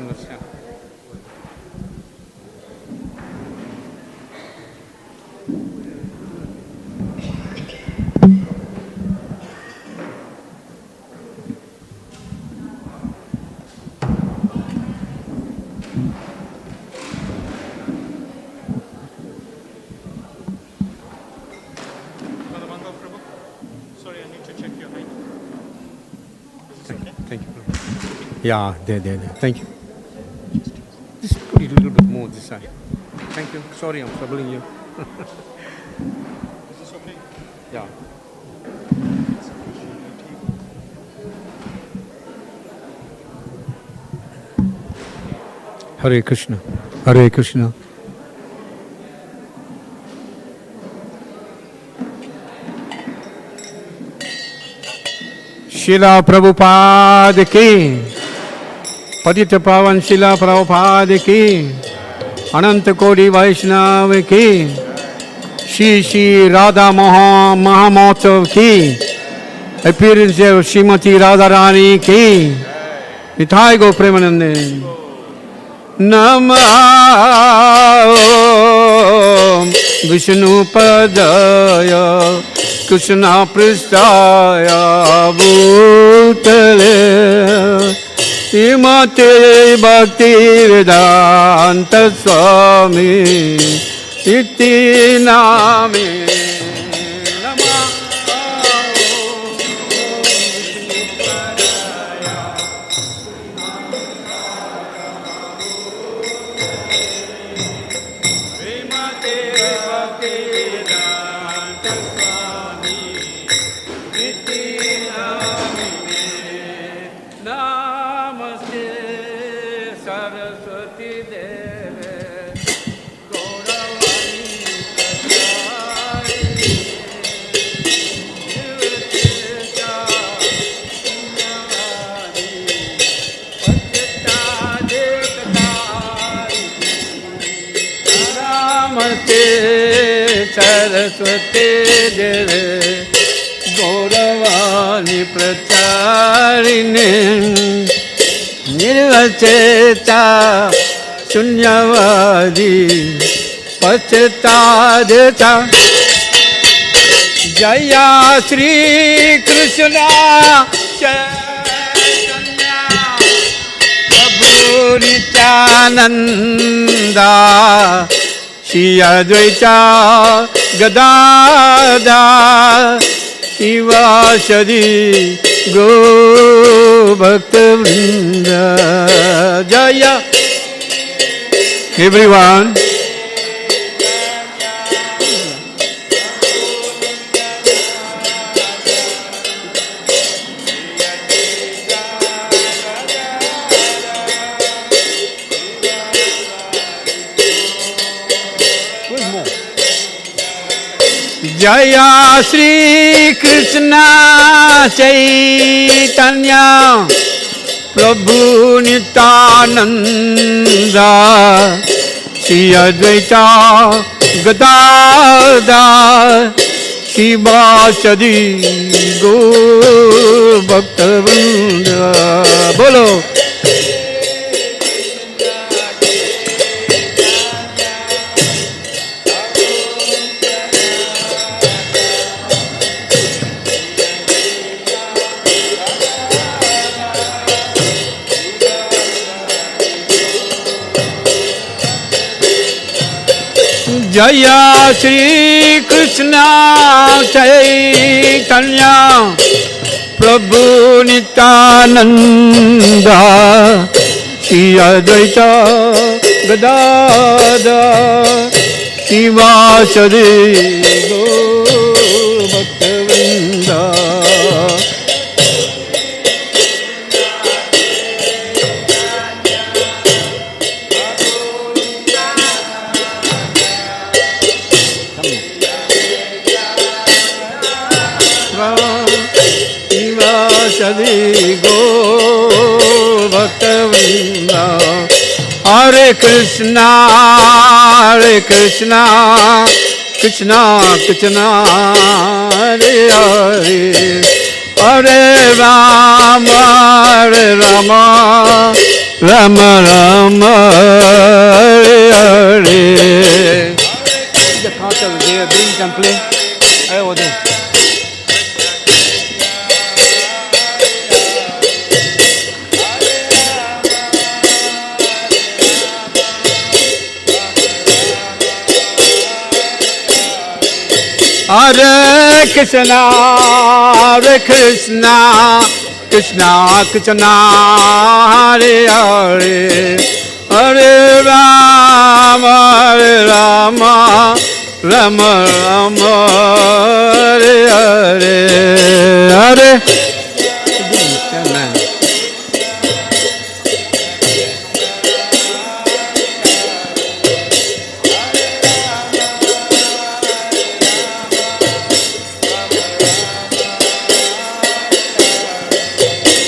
minutes. Yeah. Sorry, I need to check your height. Is this okay? Thank you. Yeah, there. Thank you. Just put it a little bit more this side. Thank you. Sorry, I'm troubling you. Is this okay? Yeah. Hare Krishna. Hare Krishna. शिला प्रभुपाद की पतित पावन शिला प्रभुपाद की अनंत कोटि वैष्णव की श्री श्री राधा महामहोत्सव की appearance of Shrimati Radha Rani की निताय गो प्रेमानंदे नमः विष्णुपदाय कृष्ण पृष्ठाय भूतले श्रीमते भक्ति वेदांत स्वामी इति नामे सरस्वती देवे गौरवाणी प्रचारिणे निर्वचेता शून्यवादी पश्चादेता जया श्री कृष्ण चैतन्य प्रभु नित्यानंदा श्री अद्वैता गदाधर शिवासदि गो भक्तवृंद जय एवरीवन जय श्री कृष्ण चैतन्य प्रभु नित्यानंद श्री अद्वैता गदाधर शिवासदि गो भक्तवृंद बोलो जय श्री कृष्ण चैतन्य प्रभु नित्यानंद श्री अद्वैता गदाधर शिवासदि गो भक्तवृंद गो भक्तवृंद हरे Krishna Krishna Krishna Hare Hare Hare Ram Rama Rama Hare Hare. The counter over there, bring some play. Over there. Hare Krishna, Hare Krishna, Krishna Krishna, Hare Hare, Hare Rama, Hare Rama, Rama Rama, Hare Hare, Hare.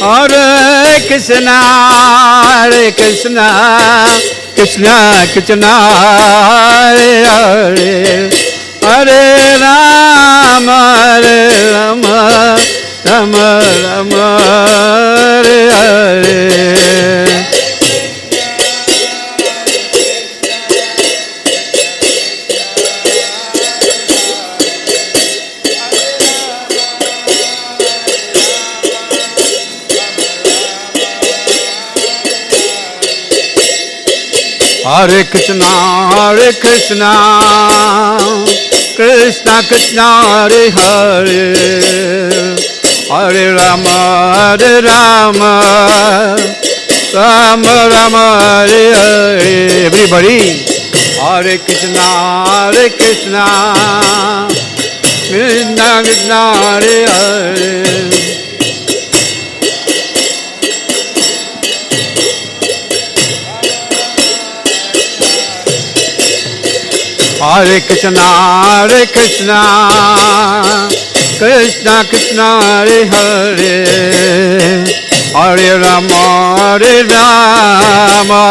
Hare Krishna, Hare Krishna, Krishna Krishna, Hare Hare, Hare Rama, Hare Rama, Rama Rama, Hare Hare. Hare Krishna, Hare Krishna, Krishna Krishna, Hare Hare, Hare Rama, Hare Rama, Rama Rama, Hare Hare. Everybody, Hare Krishna, Hare Krishna, Krishna Krishna, Hare Hare. Hare Krishna, Hare Krishna, Krishna Krishna, Hare Hare, Hare Rama, Hare Rama,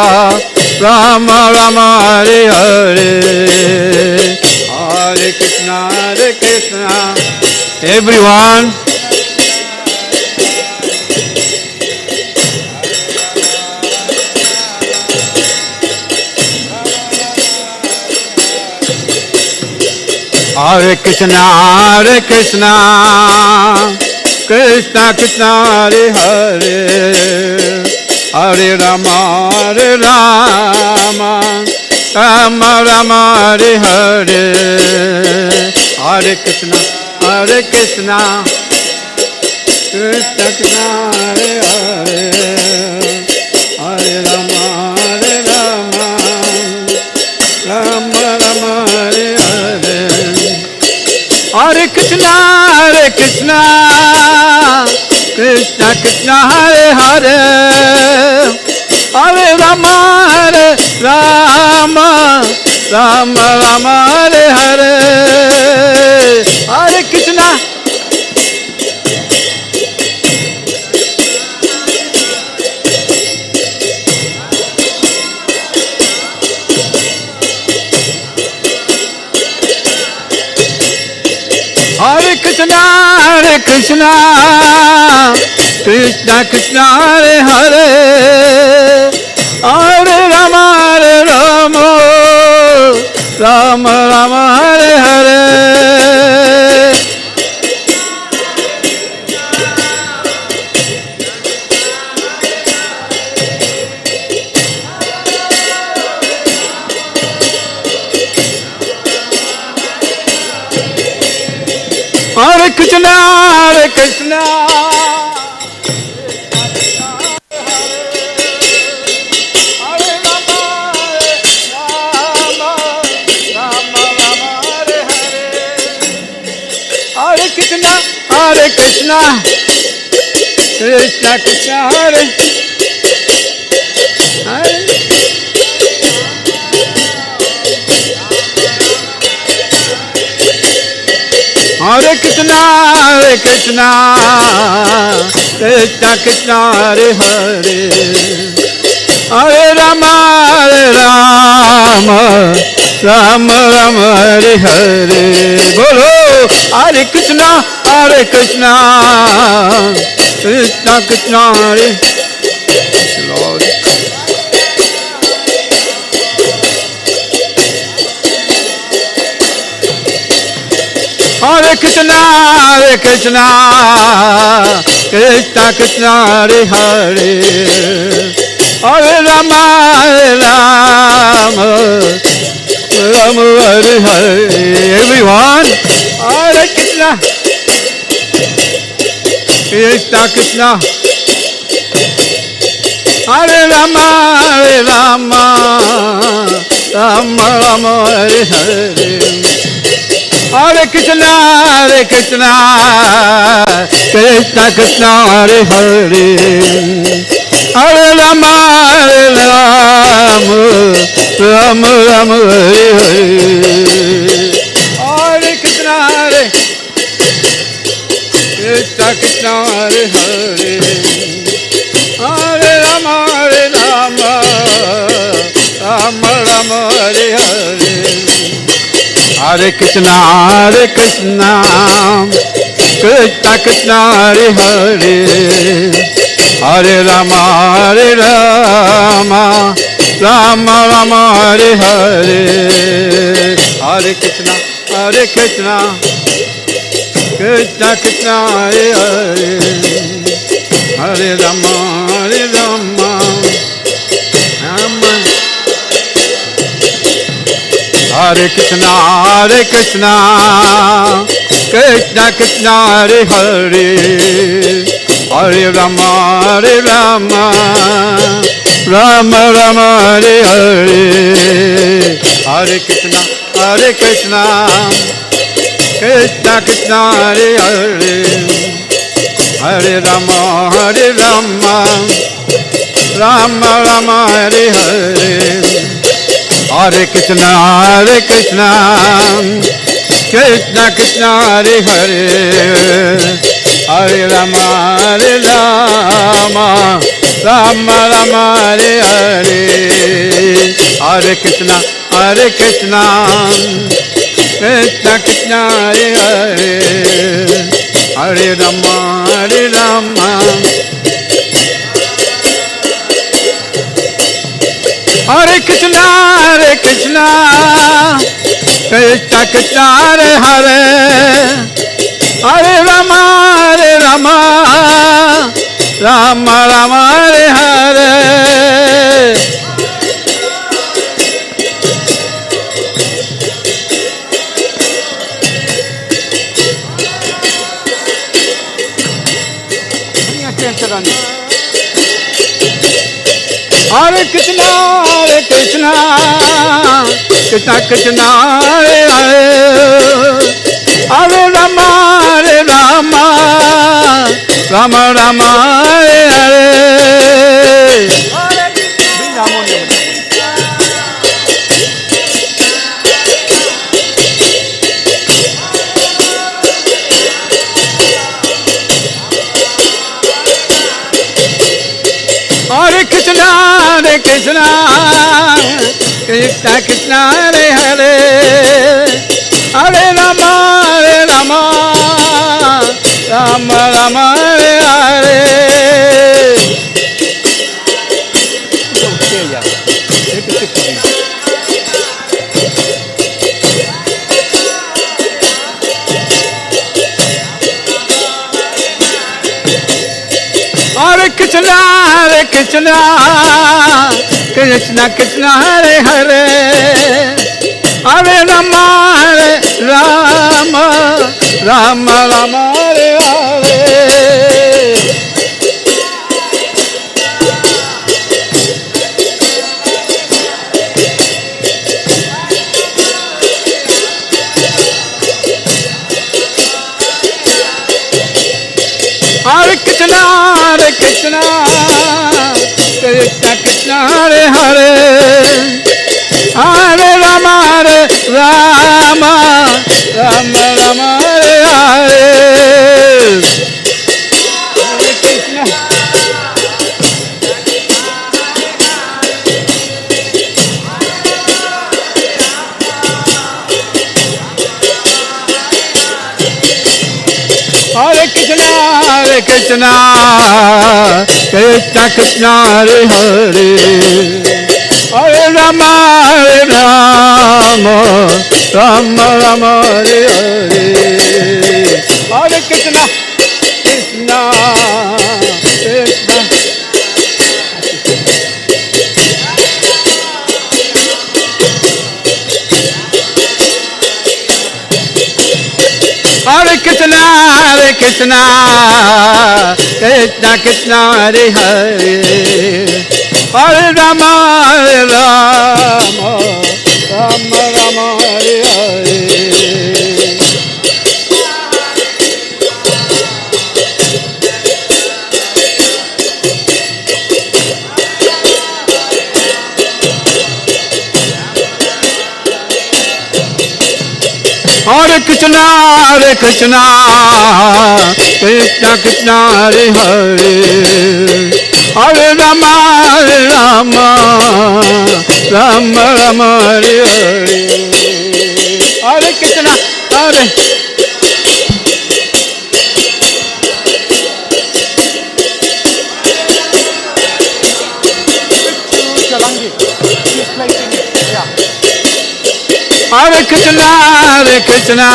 Rama Rama, Hare Hare, Hare Krishna, Hare Krishna. Everyone. Hare Krishna, Hare Krishna, Krishna Krishna, Hare Hare, Hare Rama, Hare Rama, Rama Rama, Hare Hare, Hare Krishna, Hare Krishna, Krishna Krishna, Hare Hare, Hare Rama, Hare Rama, Rama Rama, Hare Hare. Hare Krishna, Hare Krishna, Krishna Krishna, Hare Hare, Hare Rama, Hare Rama, Rama Rama, Hare Hare, Hare Krishna. Hare Krishna, Hare Krishna, Krishna Krishna, Hare Hare, Hare Rama, Hare Rama, Rama Rama, Hare Hare. Hare Krishna, Hare Krishna, Hare Rama, Rama Rama, Hare Hare, Hare Krishna, Hare Krishna, Krishna Krishna, Hare Hare. Hare Krishna, Hare Krishna, Krishna Krishna, Hare Hare, Hare Rama, Hare Rama, Rama Rama, Hare Hare. Bolo, Hare Krishna, Hare Krishna, Krishna Krishna, Hare. Lord. Hare Krishna, Krishna Krishna, Hare Hare, Hare Rama, Rama Rama, Hare Hare. Everyone, Hare Krishna, Krishna Krishna, Hare Rama, Rama Rama, Hare Hare. Hare Krishna, Krishna Krishna, Hare Hare, Hare Rama, Rama Rama, Hare Hare. Hare Krishna, Krishna Krishna, Hare Hare, Hare Rama, Rama Rama, Hare Hare. Hare Krishna, Krishna Krishna, Hare Hare, Hare Rama, Rama Rama, Hare Hare. Hare Krishna, Krishna Krishna, Hare Hare, Hare Rama, Rama Rama. Hare Krishna, Krishna Krishna, Hare Hare, Hare Rama, Rama Rama, Hare Hare. Hare Krishna, Krishna Krishna, Hare Hare, Hare Rama, Rama Rama, Hare Hare. Hare Krishna, Krishna Krishna, Hare Hare, Hare Rama, Rama Rama, Hare Hare. Hare Krishna, Krishna Krishna, Hare Hare, Hare Rama, Rama. Hare Krishna, Krishna Krishna, Hare Hare, Hare Rama, Rama Rama, Hare Hare. Hare Krishna, Krishna Krishna, Hare Hare, Hare Rama, Rama Rama, Hare Hare. Hare Krishna, Krishna Krishna, Hare Hare, Hare Rama, Rama Rama, Hare Hare. Hare Krishna, Krishna Krishna, Hare Hare, Hare Rama, Rama Rama, Hare Hare. Hare Krishna, Krishna Krishna, Hare Hare, Hare Rama, Rama Rama, Hare Hare. Hare Krishna. Hare Krishna, Krishna Krishna, Hare Hare, Hare Rama, Rama Rama, Hare Hare. Krishna, Krishna Krishna, Hare Hare, Hare Rama, Hare Rama, Rama Rama, Hare Hare. Hare Krishna, Krishna Krishna, Hare Hare, Hare Rama, Rama Rama, Hare Hare. Hare Krishna, Hare. Chalangi, he's placing it. Yeah. Hare Krishna, Krishna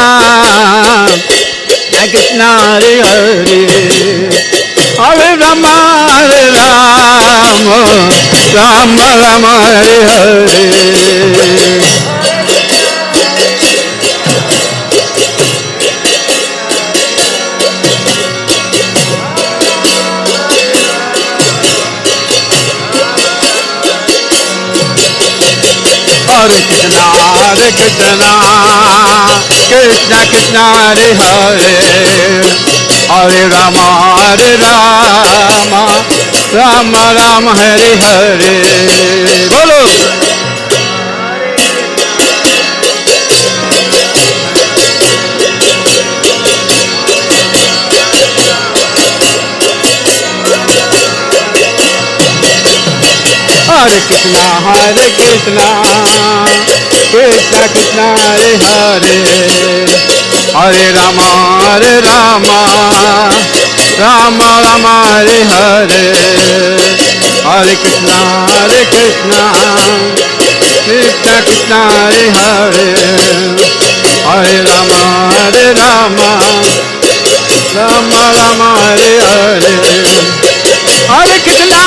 Krishna, Hare Hare, Hare Rama, Rama Rama, Hare Hare. Hare Krishna, Krishna Krishna, Hare Hare, Hare Rama, Rama Rama, Hare Hare. Bolo. Hare Krishna, Krishna Krishna, Hare Hare, Hare Rama, Rama Rama, Hare Hare, Hare Krishna, Krishna Krishna, Hare Hare, Hare Rama, Rama Rama, Hare Hare. Hare Krishna,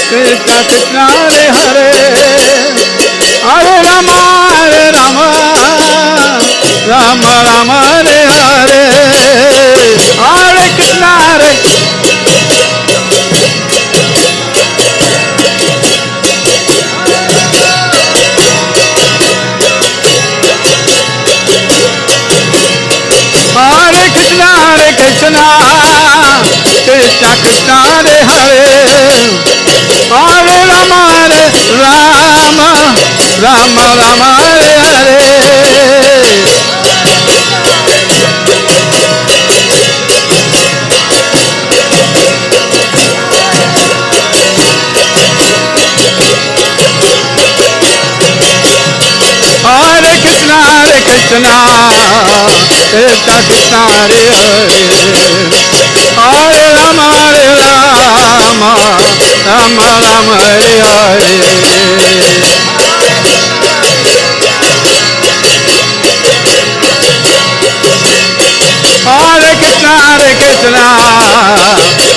Krishna Krishna, Hare Hare, Hare Rama, Rama Rama, Hare Hare, Hare Krishna, Hare. Hare Krishna, Krishna Krishna, Hare Hare, Hare Rama, Rama Rama, Hare Hare. Hare Krishna, Krishna Krishna, Hare Hare, Hare Rama, Rama Rama, Hare Hare. Hare Krishna,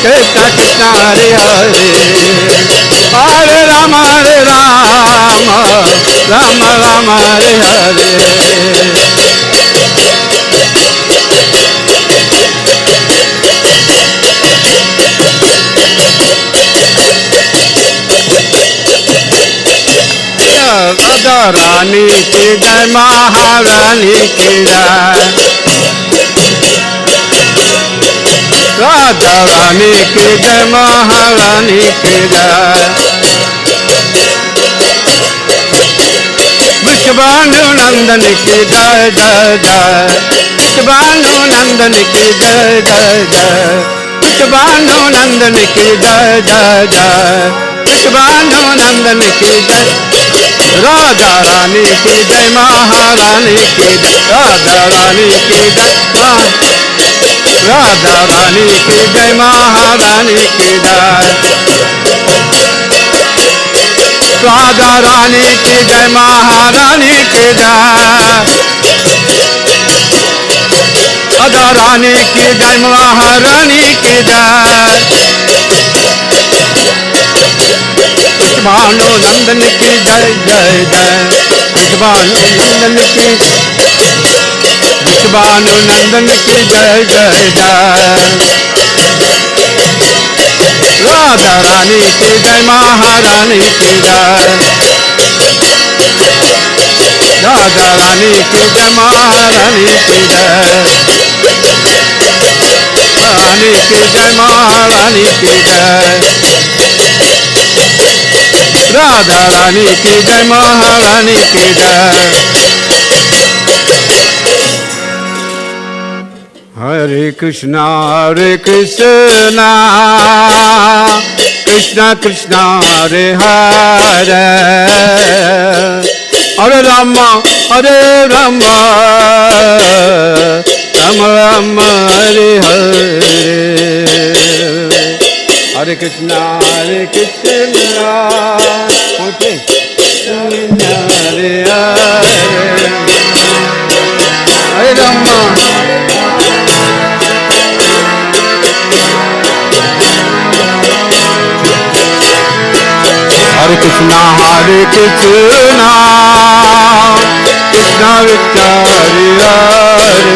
Krishna Krishna, Hare Hare, Hare Rama, Rama Rama, Hare Hare. Radha Rani ki jai, Maharani ki jai, Radha Rani ki jai, Maharani ki jai, Vishvanu Nandan ki jai jai jai, Vishvanu Nandan ki jai jai jai, Vishvanu Nandan ki jai jai jai, Vishvanu Nandan ki jai. Radha Rani ki jai, Maharani ki jai, Radha Rani ki jai, Radha Rani ki jai, Maharani ki jai, Radha Rani ki jai, Maharani ki jai, Radha Rani ki jai, Maharani ki jai. Vishvanu Nandan ki jai jai jai, Vishvanu Nandan ki, Bhanu नंदन की जय जय जय। राधा रानी की जय महारानी की जय। राधा रानी की जय महारानी की जय। रानी की जय महारानी की जय। राधा रानी की जय महारानी की जय। हरे कृष्णा कृष्णा कृष्णा हरे हरे, हरे राम राम राम हरे हरे। हरे कृष्णा हरे हरे हरे राम। हरे कृष्णा कृष्णा कृष्णा हरे हरे,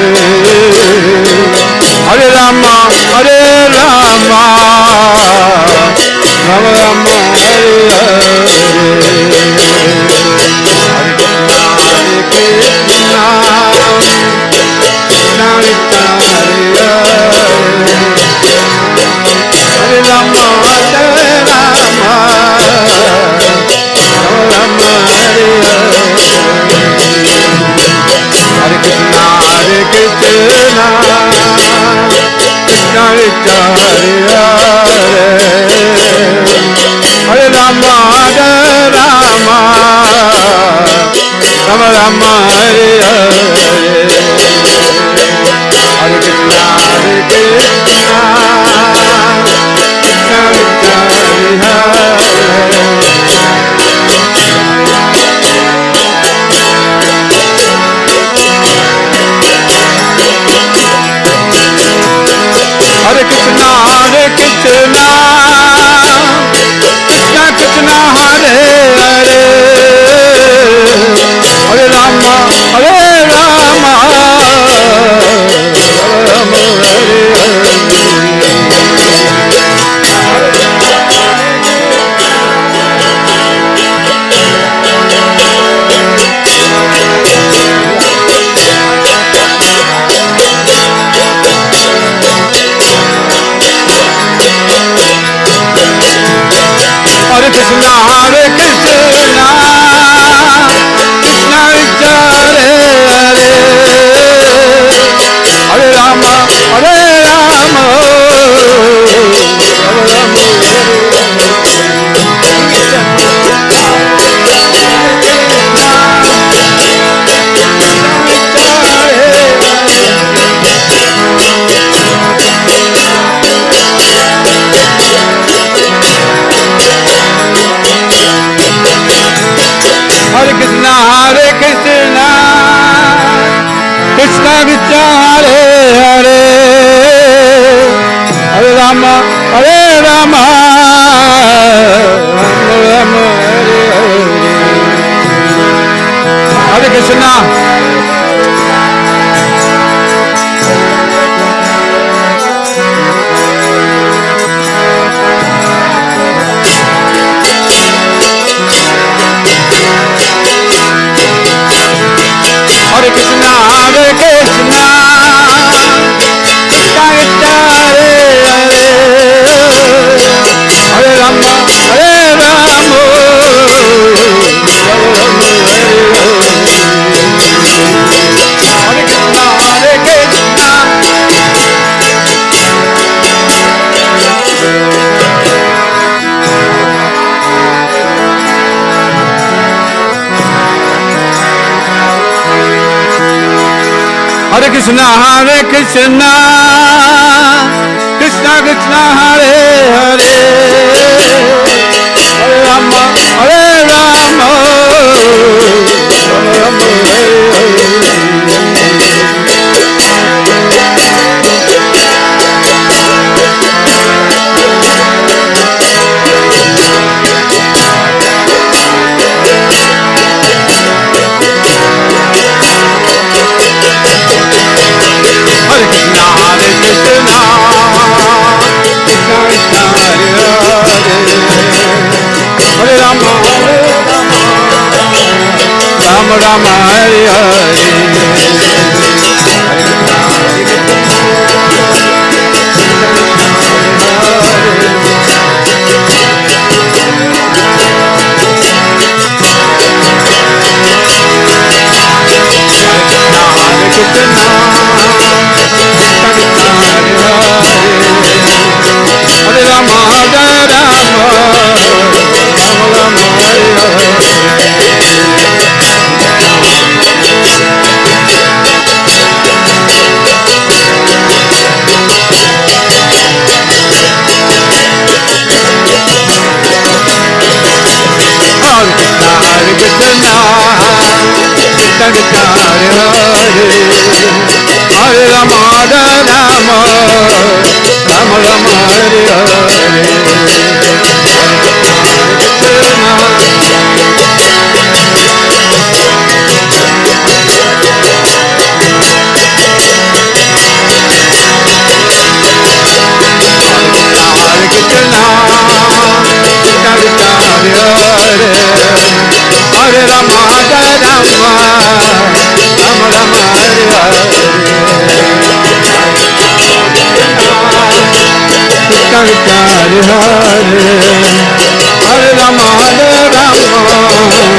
हरे राम राम राम हरे हरे। हरे कृष्णा कृष्णा कृष्णा हरे हरे, हरे राम राम हरे हरे। हरे कृष्णा कृष्णा कृष्णा हरे हरे, हरे राम राम राम हरे हरे। हरे कृष्णा कृष्णा कृष्णा हरे हरे। हरे कृष्णा कृष्णा कृष्णा हरे हरे, हरे राम राम हरे हरे। हरे कृष्णा कृष्णा कृष्णा हरे हरे, हरे राम राम हरे कृष्णा कृष्णा कृष्णा हरे हरे, हरे राम राम राम हरे हरे। हरे कृष्णा हरे कृष्णा कृष्णा कृष्णा हरे हरे, हरे राम राम हरे कृष्णा कृष्णा। हरे कृष्णा कृष्णा कृष्णा हरे हरे, हरे Ram Ram Hare Hare. Hare Rama, Rama Rama, Hare Hare, Hare Rama, Hare Rama, Rama Rama, Hare Hare, Hare Rama, Hare Rama, Rama Rama, Hare Hare, Krishna Krishna, Hare Hare, Hare Rama, Hare Rama, Rama Rama, Hare Hare,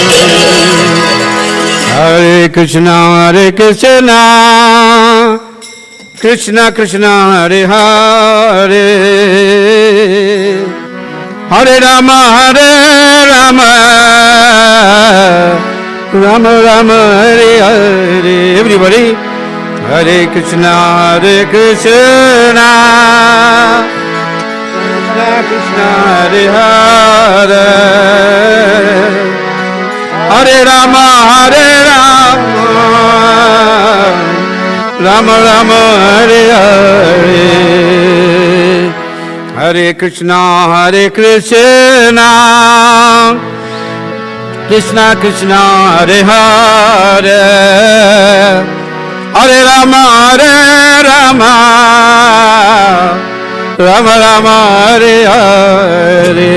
Hare Krishna, Krishna Krishna, Hare Hare, Hare Rama, Hare Rama, Rama Rama, Hare Hare. Everybody, Hare Krishna, Krishna Krishna, Hare Hare, Hare Rama, Hare Rama, Rama Rama, Hare Hare, Hare Krishna, Krishna Krishna, Hare Hare, Hare Rama, Hare Rama, Rama Rama, Hare Hare,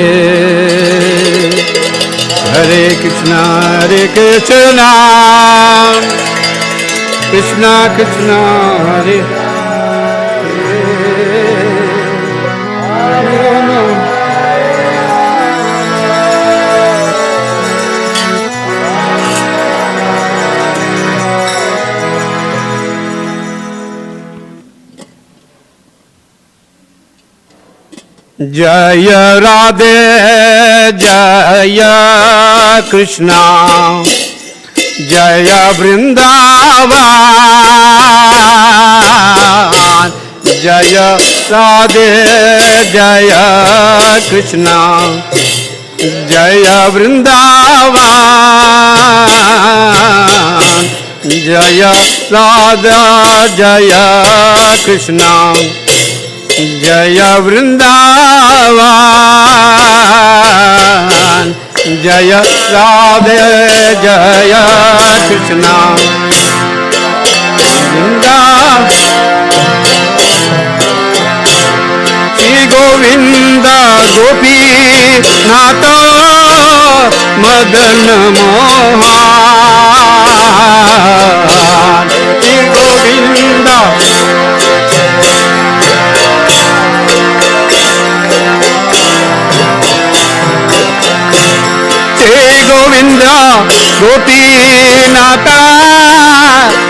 Hare Krishna, Krishna Krishna, Hare Jaya Radhe, Jaya Krishna, Jaya Vrindavan, Jaya Radhe, Jaya Krishna, Jaya Vrindavan, Jaya Radha, Jaya Krishna, Jaya Vrindavan, Jaya Radhe, Jaya Krishna, Vrindavan, Shri Govinda Gopi Nata Madan Mohan, Shri Govinda Govinda Gopi Nata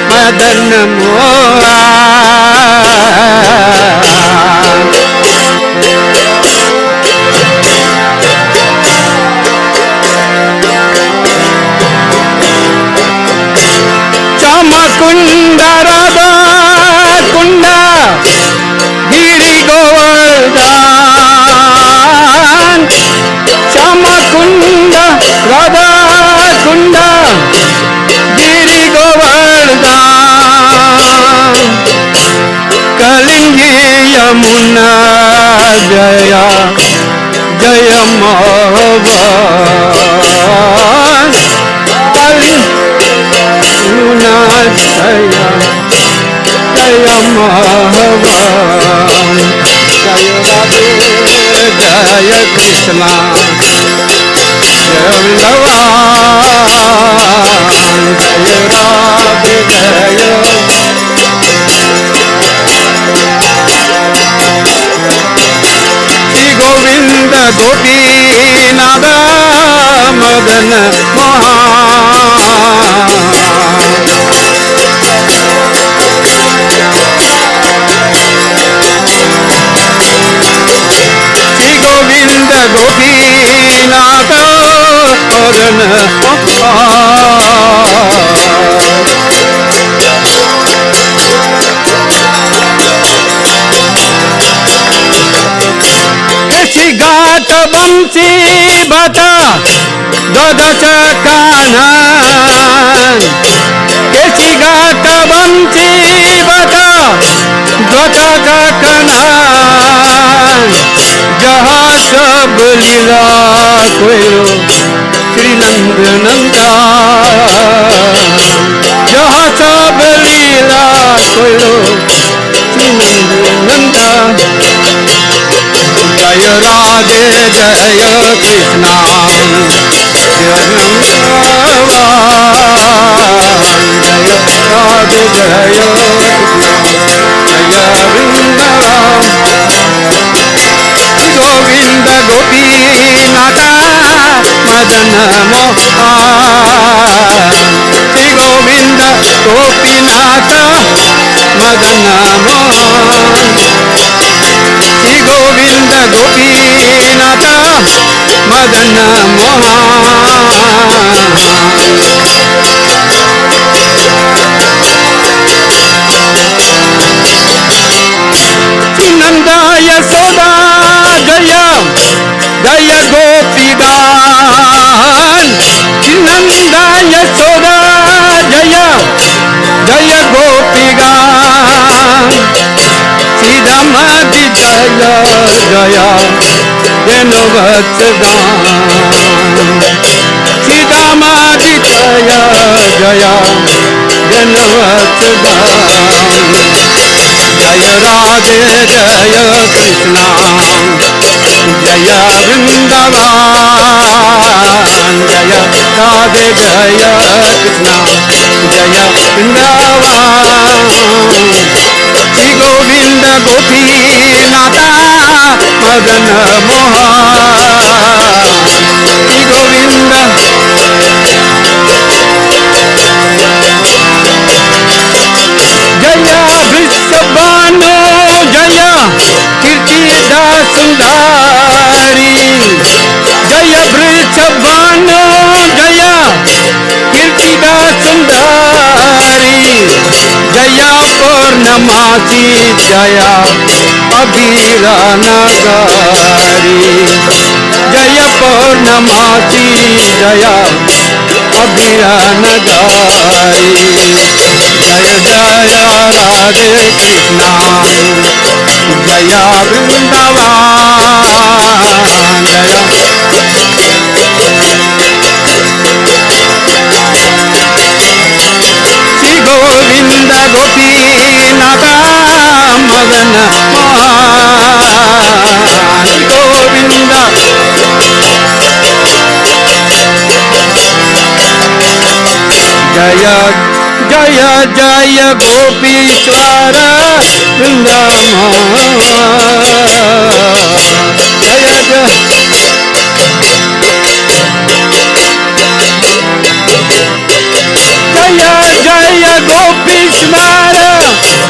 Madan Mohan, Chamakunda Radha Kunda Giri Govardhan, Chamakunda Radha Kunda Giri Govardhan, Kalingi Yamuna Jaya Jaya Mohan, Kalingi Yamuna Jaya Jaya Mohan, Jaya Radhe जय कृष्णा जय वृंदावन जय राधे जय श्री गोविंद गोपीनाथ मदन मोहन श्री गोविंद गोपीनाथ मदन श्री घाट बंसी बता द्वादश कानन केशी घाट बंसी बता द्वादश कानन जहाँ सब लीला कोयो श्री नंद नंदा जहाँ सब लीला कोयो श्री नंद नंदा जय राधे जय कृष्णा जय वृंदावन जय राधे जय कृष्णा जय वृंदावन गोविंद गोपीनाथ मदन मोहन श्री गोविंद गोपीनाथ मदन मोहन श्री गोविंद गोपीनाथ मदन मोहन श्री नंदा यशोदा जय जय गोपीगान श्री नंदा यशोदा जय जय गोपीगान श्री रामादि जय जय जनवत्सदान श्री रामादि जय जय जनवत्सदान जय राधे जय कृष्णा जय वृंदावन जय राधे जय कृष्णा जय वृंदावन श्री गोविंद गोपीनाथ मदन मोहन श्री गोविंद जय वृषभानु जय कीर्तिदा सुंदरी जय वृषभानु जय कीर्तिदा सुंदरी जय पूर्णमासी जय अबीरा नगरी जय पूर्णमासी जय अबीरा नगरी जय जय राधे कृष्णा जय वृंदावन जय श्री गोविंद गोपीनाथ मदन मोहन गोविंद जय जय जय गोपीश्वर वृंदावन जय जय जय जय गोपीश्वर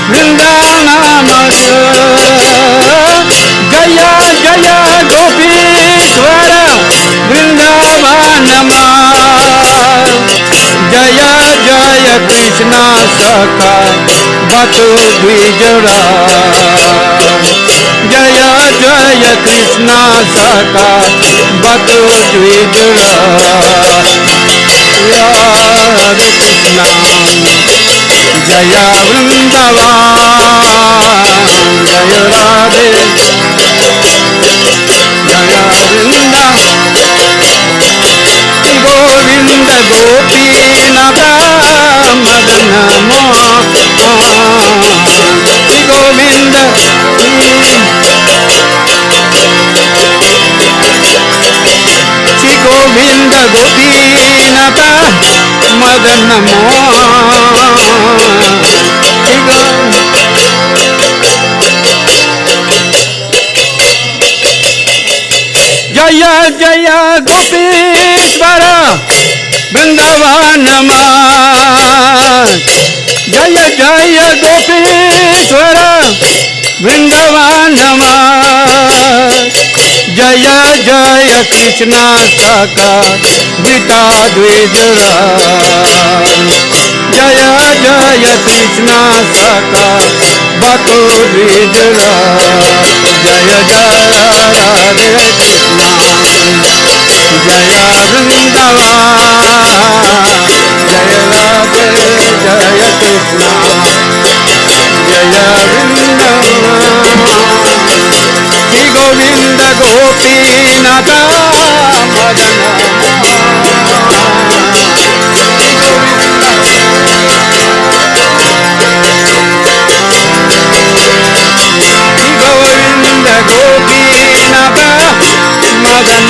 वृंदावन जय जय गोपीश्वर वृंदावन जय जय कृष्ण सखा बतु द्विजरा जय जय कृष्ण सखा बतु द्विजरा हरे कृष्ण जय वृंदावन जय राधे जय वृंदावन गोविंद गोपीनाथ मदन मोहन गोविंद गोपीनाथ मदन जय जय गोपीश्वर वृंदावन जय जय गोपीश्वर वृंदावन जय जय कृष्ण सखा गीता द्विजरा जय जय कृष्ण सखा बको द्विजरा जय जय राधे कृष्ण जय वृंदावन जय राधे जय कृष्ण जय Vrindavan Shri Govind Gopinath Madan Shri Govind Gopinath Madan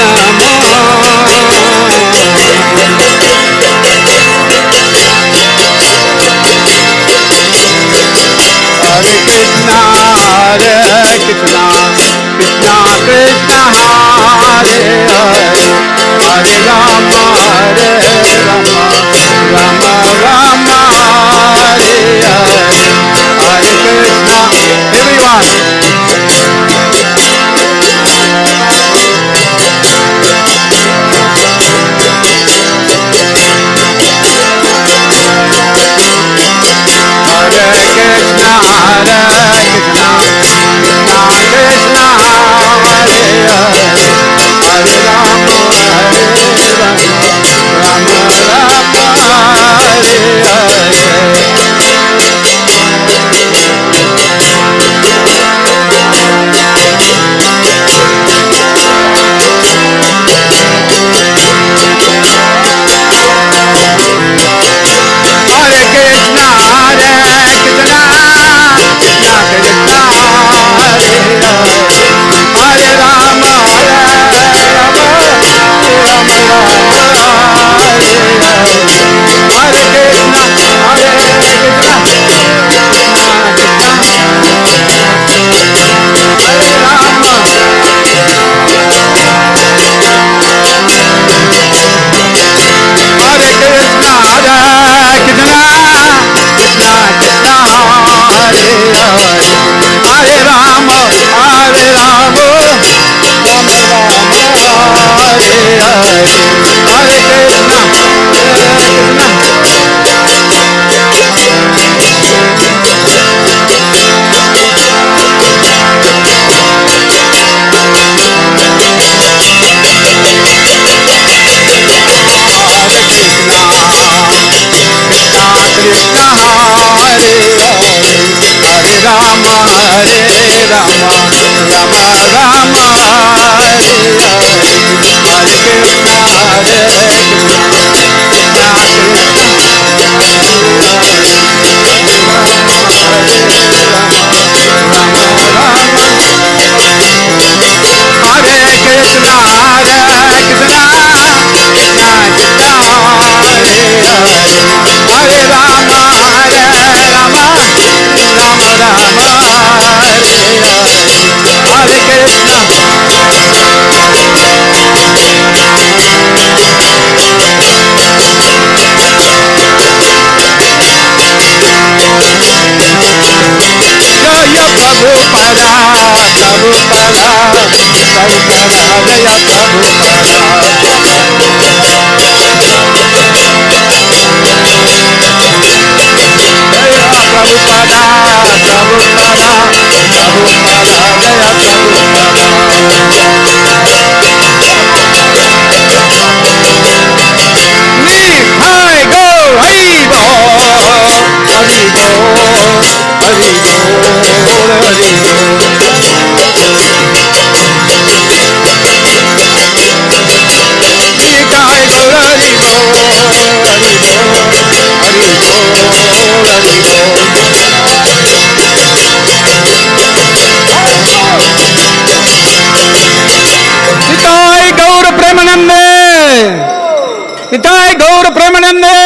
Nitai Gaur Premanande,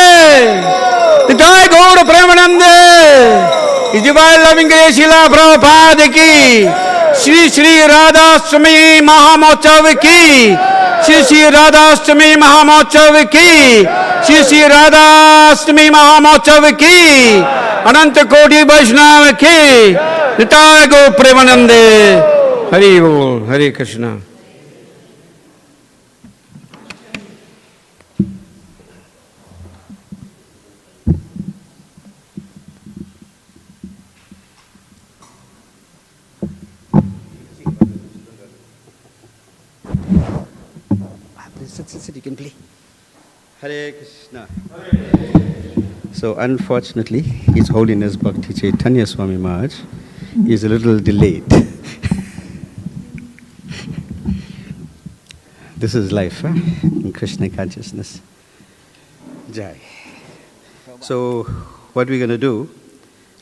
Nitai Gaur Premanande, His Divine Loving Grace Srila Prabhupada ki, Shri Shri Radhastami Mahamotsav ki, Shri Shri Radhastami Mahamotsav ki, Shri Shri Radhastami Mahamotsav ki, Ananta Koti Vaishnava ki, Nitai Gaur Premanande. Hari Bol, Hare Krishna. Sit, you can play. Hare Krishna. So unfortunately, His Holiness Bhakti Chaitanya Swami Maharaj is a little delayed. This is life, in Krishna consciousness. Jai. So what we're going to do,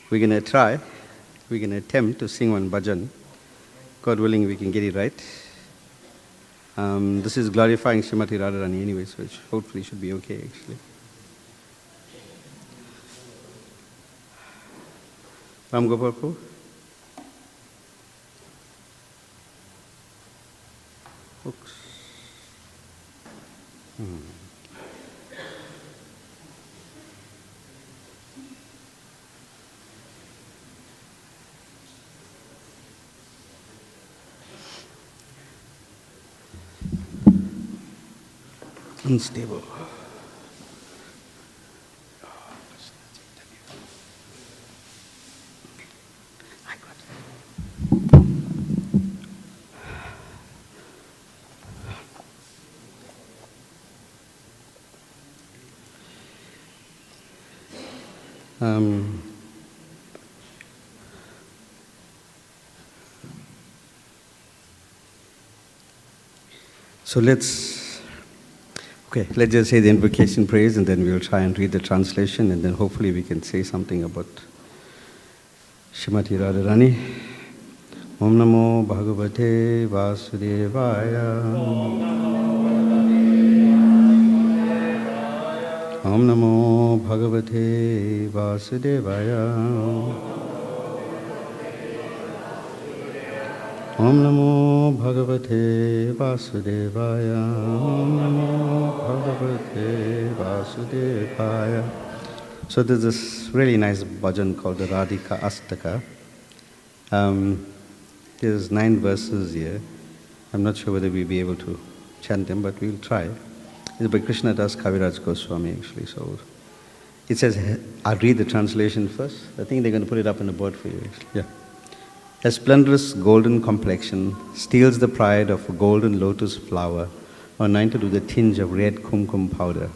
we're going to attempt to sing one bhajan. God willing, we can get it right. This is glorifying Srimati Radharani anyway, so it hopefully should be okay actually. Ram Gopal Prabhu. Hooks. Unstable. So let's just say the invocation prayers and then we'll try and read the translation and then hopefully we can say something about Srimati Radharani. Om Namo Bhagavate Vasudevaya. Om Namo Bhagavate Vasudevaya. Om Namo Bhagavate Vasudevaya. Om Namo Bhagavate Vasudevaya. So there's this really nice bhajan called the Radhika Astaka. There's 9 verses here. I'm not sure whether we'll be able to chant them, but we'll try. It's by Krishna Das Kaviraj Goswami actually. So it says, I'll read the translation first. I think they're going to put it up on the board for you actually. Yeah. A splendorous golden complexion steals the pride of a golden lotus flower anointed with a tinge of red kumkum powder.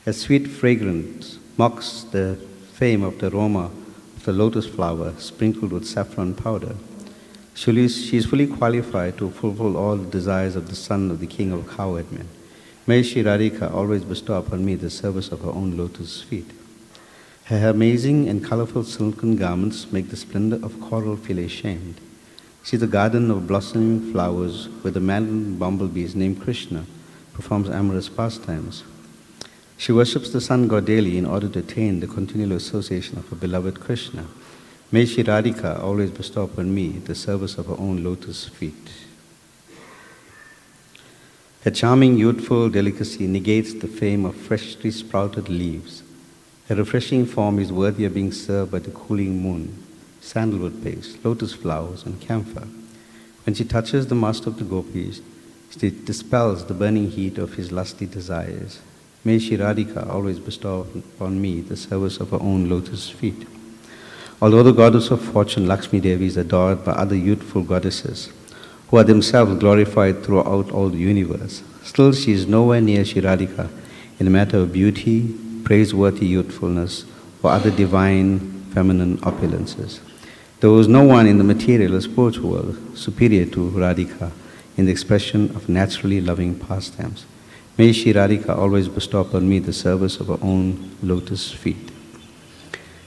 A sweet fragrance mocks the fame of the aroma of the lotus flower sprinkled with saffron powder. She is fully qualified to fulfill all the desires of the son of the king of cowherd men. May Shri Radhika always bestow upon me the service of her own lotus feet. Her amazing and colorful silken garments make the splendor of coral feel ashamed. She is a garden of blossoming flowers where the maddened bumblebees named Krishna performs amorous pastimes. She worships the sun god daily in order to attain the continual association of her beloved Krishna. May Shri Radhika always bestow upon me the service of her own lotus feet. Her charming youthful delicacy negates the fame of freshly sprouted leaves. Her refreshing form is worthy of being served by the cooling moon, sandalwood paste, lotus flowers, and camphor. When she touches the master of the gopis, she dispels the burning heat of his lusty desires. May Shri Radhika always bestow upon me the service of her own lotus feet. Although the goddess of fortune, Lakshmi Devi, is adored by other youthful goddesses, who are themselves glorified throughout all the universe, still she is nowhere near Shri Radhika in the matter of beauty, praiseworthy youthfulness, or other divine feminine opulences. There was no one in the material or spiritual world superior to Radhika in the expression of naturally loving pastimes. May Shri Radhika always bestow upon me the service of her own lotus feet.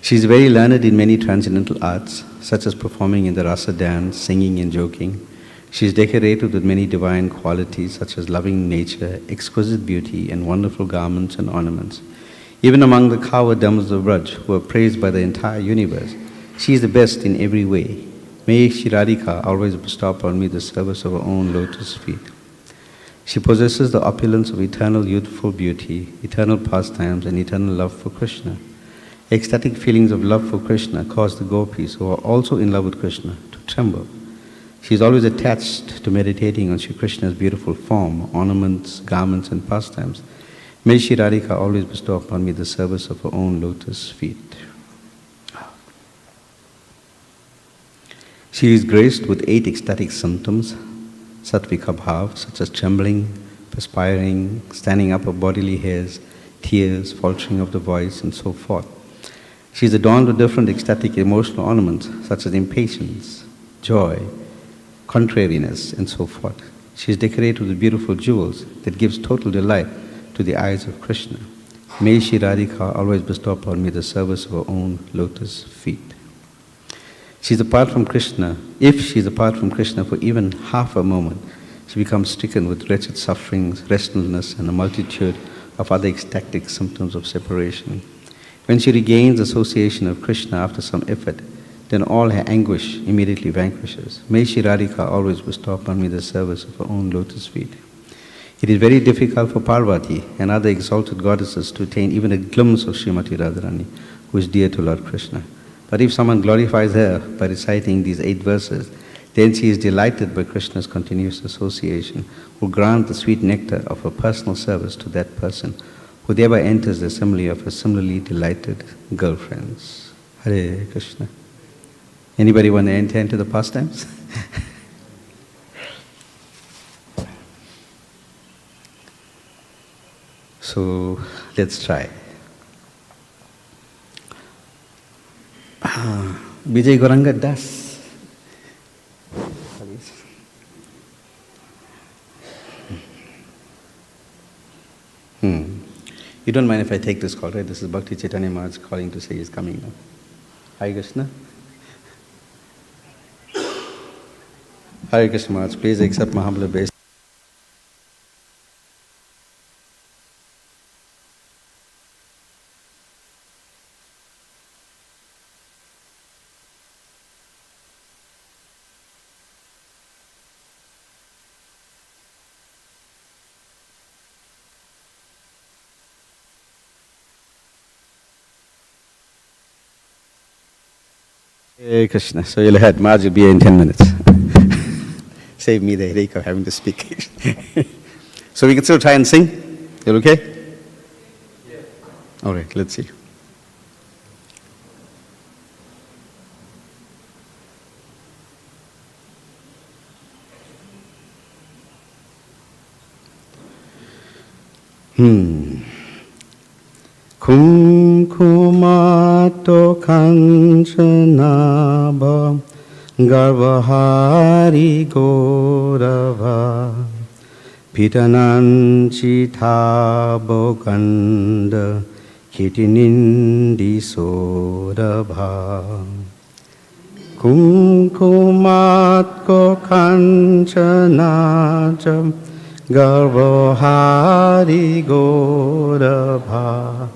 She is very learned in many transcendental arts, such as performing in the rasa dance, singing and joking, She is decorated with many divine qualities such as loving nature, exquisite beauty, and wonderful garments and ornaments. Even among the coward devils of Braj, who are praised by the entire universe, she is the best in every way. May Shri Radhika always bestow upon me the service of her own lotus feet. She possesses the opulence of eternal youthful beauty, eternal pastimes, and eternal love for Krishna. Ecstatic feelings of love for Krishna cause the gopis, who are also in love with Krishna, to tremble. She is always attached to meditating on Shri Krishna's beautiful form, ornaments, garments, and pastimes. May Shri Radhika always bestow upon me the service of her own lotus feet. She is graced with 8 ecstatic symptoms, sattvika bhav, such as trembling, perspiring, standing up of bodily hairs, tears, faltering of the voice, and so forth. She is adorned with different ecstatic emotional ornaments, such as impatience, joy, contrariness, and so forth. She is decorated with beautiful jewels that gives total delight to the eyes of Krishna. May Shri Radhika always bestow upon me the service of her own lotus feet. She is apart from Krishna. If she is apart from Krishna for even half a moment, she becomes stricken with wretched sufferings, restlessness, and a multitude of other ecstatic symptoms of separation. When she regains association of Krishna after some effort, then all her anguish immediately vanquishes. May Shri Radhika always bestow upon me the service of her own lotus feet. It is very difficult for Parvati and other exalted goddesses to attain even a glimpse of Srimati Radharani, who is dear to Lord Krishna. But if someone glorifies her by reciting these 8 verses, then she is delighted by Krishna's continuous association, who grant the sweet nectar of her personal service to that person, who thereby enters the assembly of her similarly delighted girlfriends. Hare Krishna. Anybody want to enter into the pastimes? So let's try. Vijay Goranga Das. You don't mind if I take this call, right? This is Bhakti Chaitanya Maharaj calling to say he's coming now. Hare Krishna. Hare Krishna Maharaj, please accept my humble obeisance. Hare Krishna. So you'll head, Maharaj will be here in 10 minutes. Save me the headache of having to speak. So we can still try and sing? You okay? Yes. All right, let's see. Kumkumato kanchanabha Garbhahari Gaurava Pitananchithabo Ganda Kitinindi Sodabha Kumkumatko Kanchanacham Garbhahari Gaurava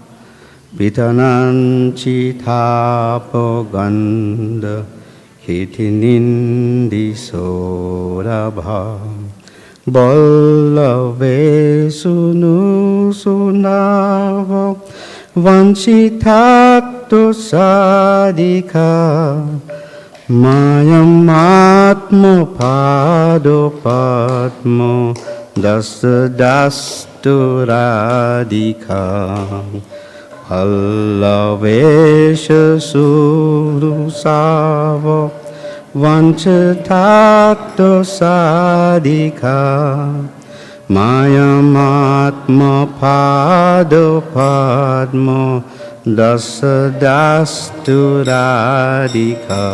Pitananchithabo Ganda Kitinindi Sodabha Ballave Sunu Sunavo Vanchitakto Sadika Mayam Atmo Pado Padmo Dastu Radhika Allavesha Surusavo Vanchatakto Sadika Mayamatma Pado Padmo Dastu Radhika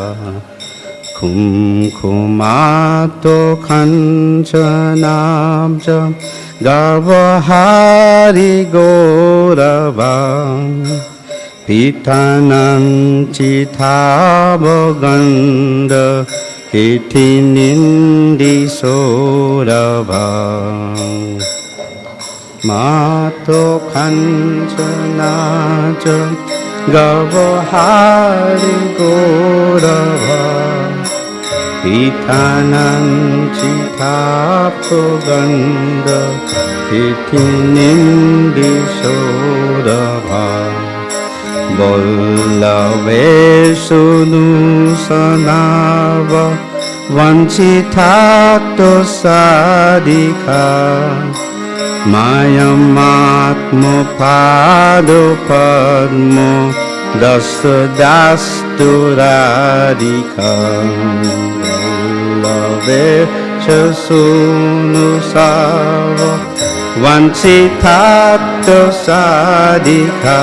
Kumkumato Kanchanabja Garbhahari Gauravam Pitananchithabo Ganda iti nindi sorabha mato kanchanaja gavahari gorava itananchitapo ganda iti nindi sorabha Bollavesunu sanava vanchitato sadika Mayamatmo pado padmo dastu radhika Bollavesunu sava vanchitato sadika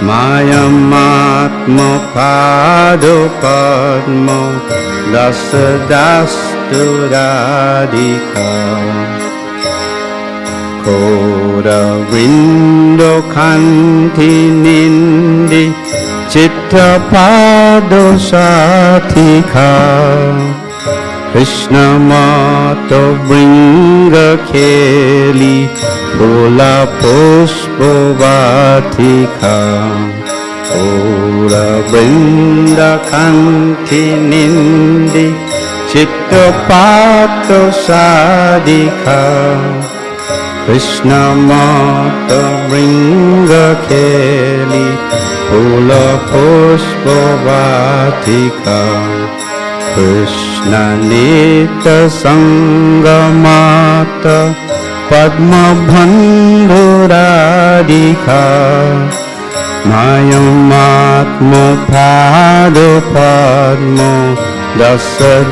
Mayamatmo pado padmo dastu radhika Kora vindo kanti nindi chitta pado sathika Krishna mato bringa kheli bola pushpo vatika Ora brinda kanti nindi chitta pado sadhika Krishna mata bringa kheli pula pushpa vatika Krishna nita sangamata padma bandhu radhika Mayamatmo pado padmo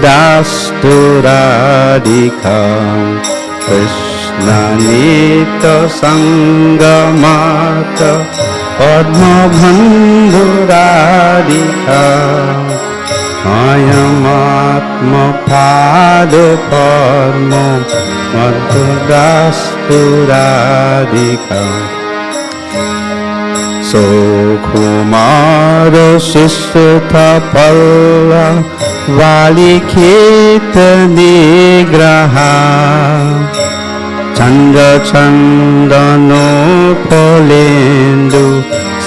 dastu radhika Krishna nita sangamata padma bandhu radhika Mayamatma pado padmo dastu radhika Sokumara sishtha palla valikita nigraha Chanda chandano polendu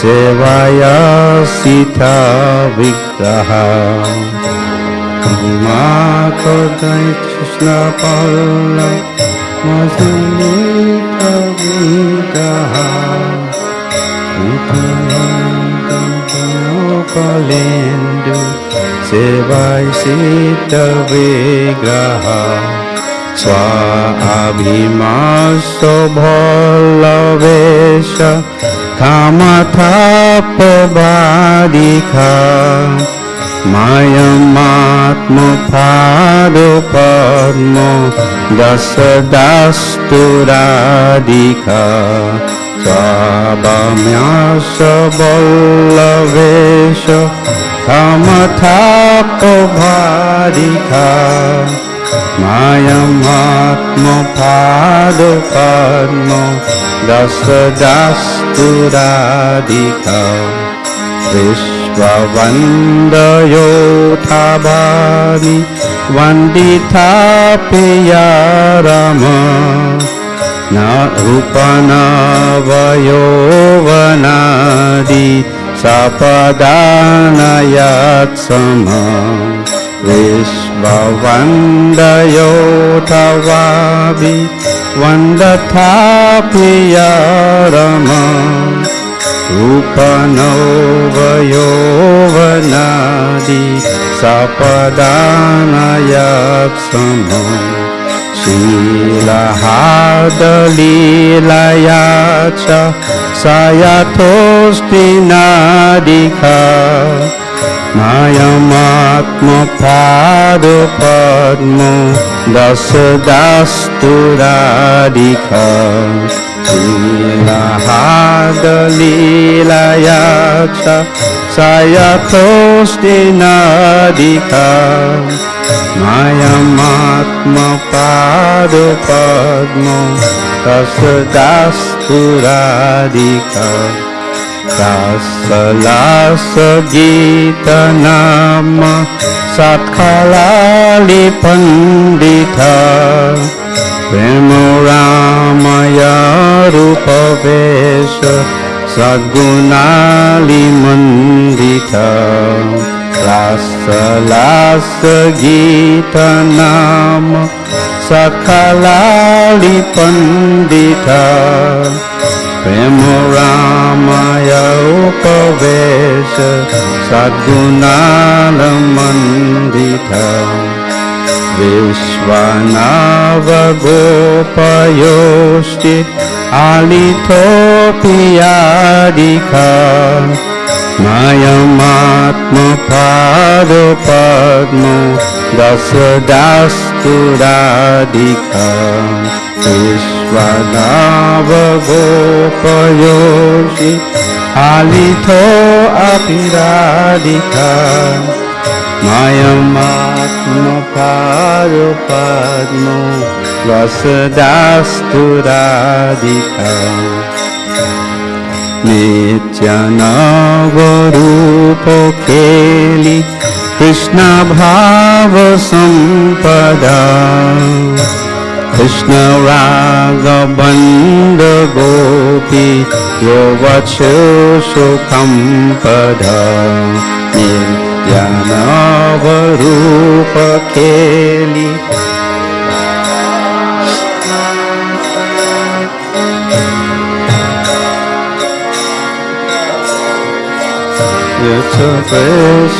sevaya sita vigraha Kama kodai Krishna palla mazunita vigraha Polendu sevaya sita vigraha Swa abhimaso bhalavesha kamatapavadika Mayamatmo pado padmo dastu radhika Swabhamyasa bhalavesha kamatapavadika Mayamatmo pado padmo dastu radhika Vishwavandayo thabani vandita piya rama Na rupana vayo vanadi sapadana yatsama Vishwavandayo tavabi vandatha piya rama Rupano vayo vanadi sapadana yatsama Shilahadalilayacha sayatosti nadika Mayamatmo pado padmo dastu radhika Shilahadalilayacha sayatosti nadika Mayamatma pado padmo dastu radhika Rasa Gita Nama Satkalali Pandita Prema Ramaya Rupa Vesha Sadgunali Mandita Rasa Gita Nama Satkalali Pandita Prema Ramaya Upavesha Sadgunala Mandita Vishwanava Gopayoshti Alitopiyadika Mayamatma Pado Padmo Dasturadika Vishwanava Gopayoshi Alito Apiradika Mayamatma Pado Padmo Dasturadika Nityanavarupo Keli Krishna Bhava Sampada Krishna Raga Bandha Gopi Yovacho Sukhampada Nityanavarupa Keli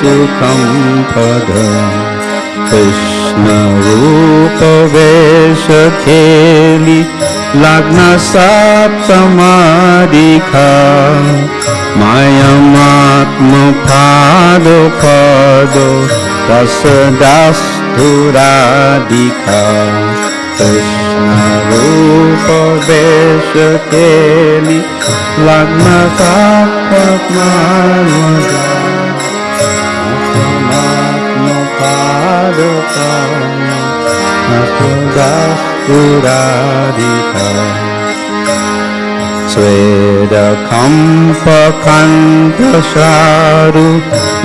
Sukhampada Krishna Rupa Vesha Keli Lagna Saptamadika Mayamatma Pado Pado Dasturadika Krishna Rupa Vesha Keli Lagna Saptamadika Dasturadika Sweda Kampa Kanta Sharu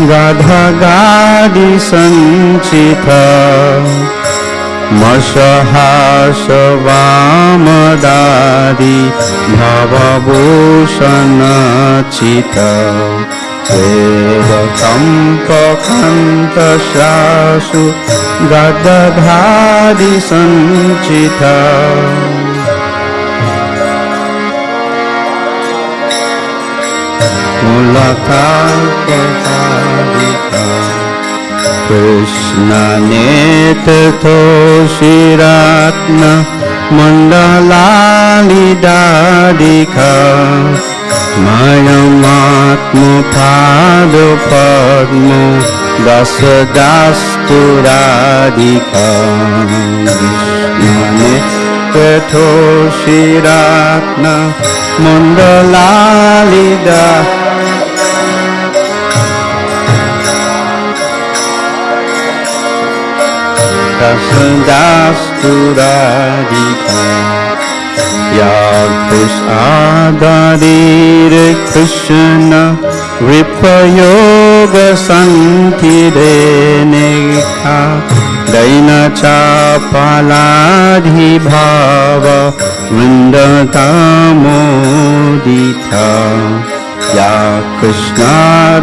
Gadha Gadi Sanchita Mashahasha Vamadadi Bhavabhushana Chita Sweda Kampa Kanta Shasu Gadadhadi Sanchita Mulakalpapadika Krishna Netatho Shiratna Mandalali-dadika Mayamatma Pado Padmo Dasturadika Krishna Netatho Shiratna Mandalali-dadika Dasturadika Yagpush Adadir Krishna Vipayoga Santireneka Daina Chapaladhi Bhava Vrindatamodita Ya Krishna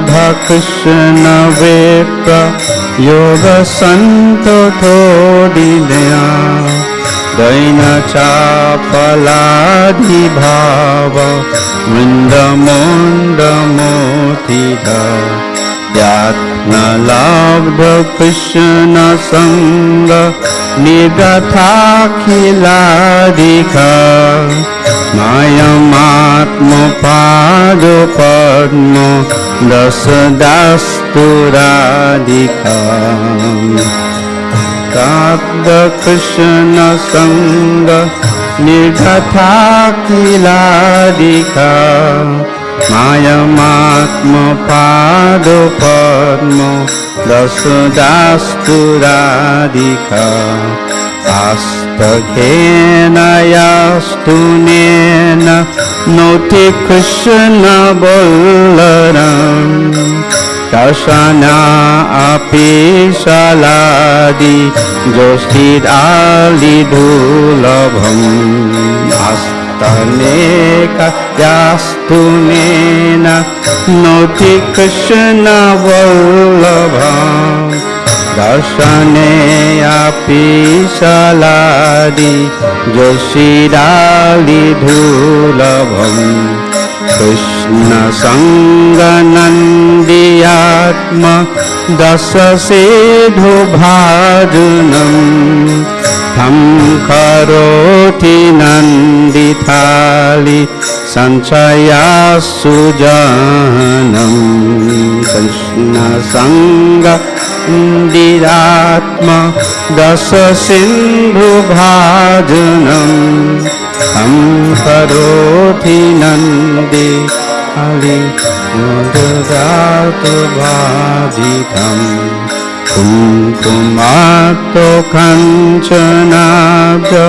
Dha Krishna Vipra Yoga Santo Todidaya Daina Chapaladhi Bhava Vrindamonda Motida Yatna Labdha Krishna Sangha Nigathakiladika Mayamatma Pado Padmo Dasturadika Kapda Krishna Sangha Nigathakiladika Mayamatma Pado Padmo Dasturadika Astakhena Radhastunena Noti Krishna Balaram Darshana api saladi Joshid ali dhulabham Astaneka yastunena Noti Krishna Vallabham Darshane api saladi Joshid ali dhulabham Krishna Sangha Nandiyatma Dasa Sedho Bhajanam Tham Karoti Nandithali Sanchaya Sujanam Krishna Sangha Nandiyatma Dasa Sindhu Bhajanam Tham karoti nandi ali mudadato bhajitam kumkumato kanchanabja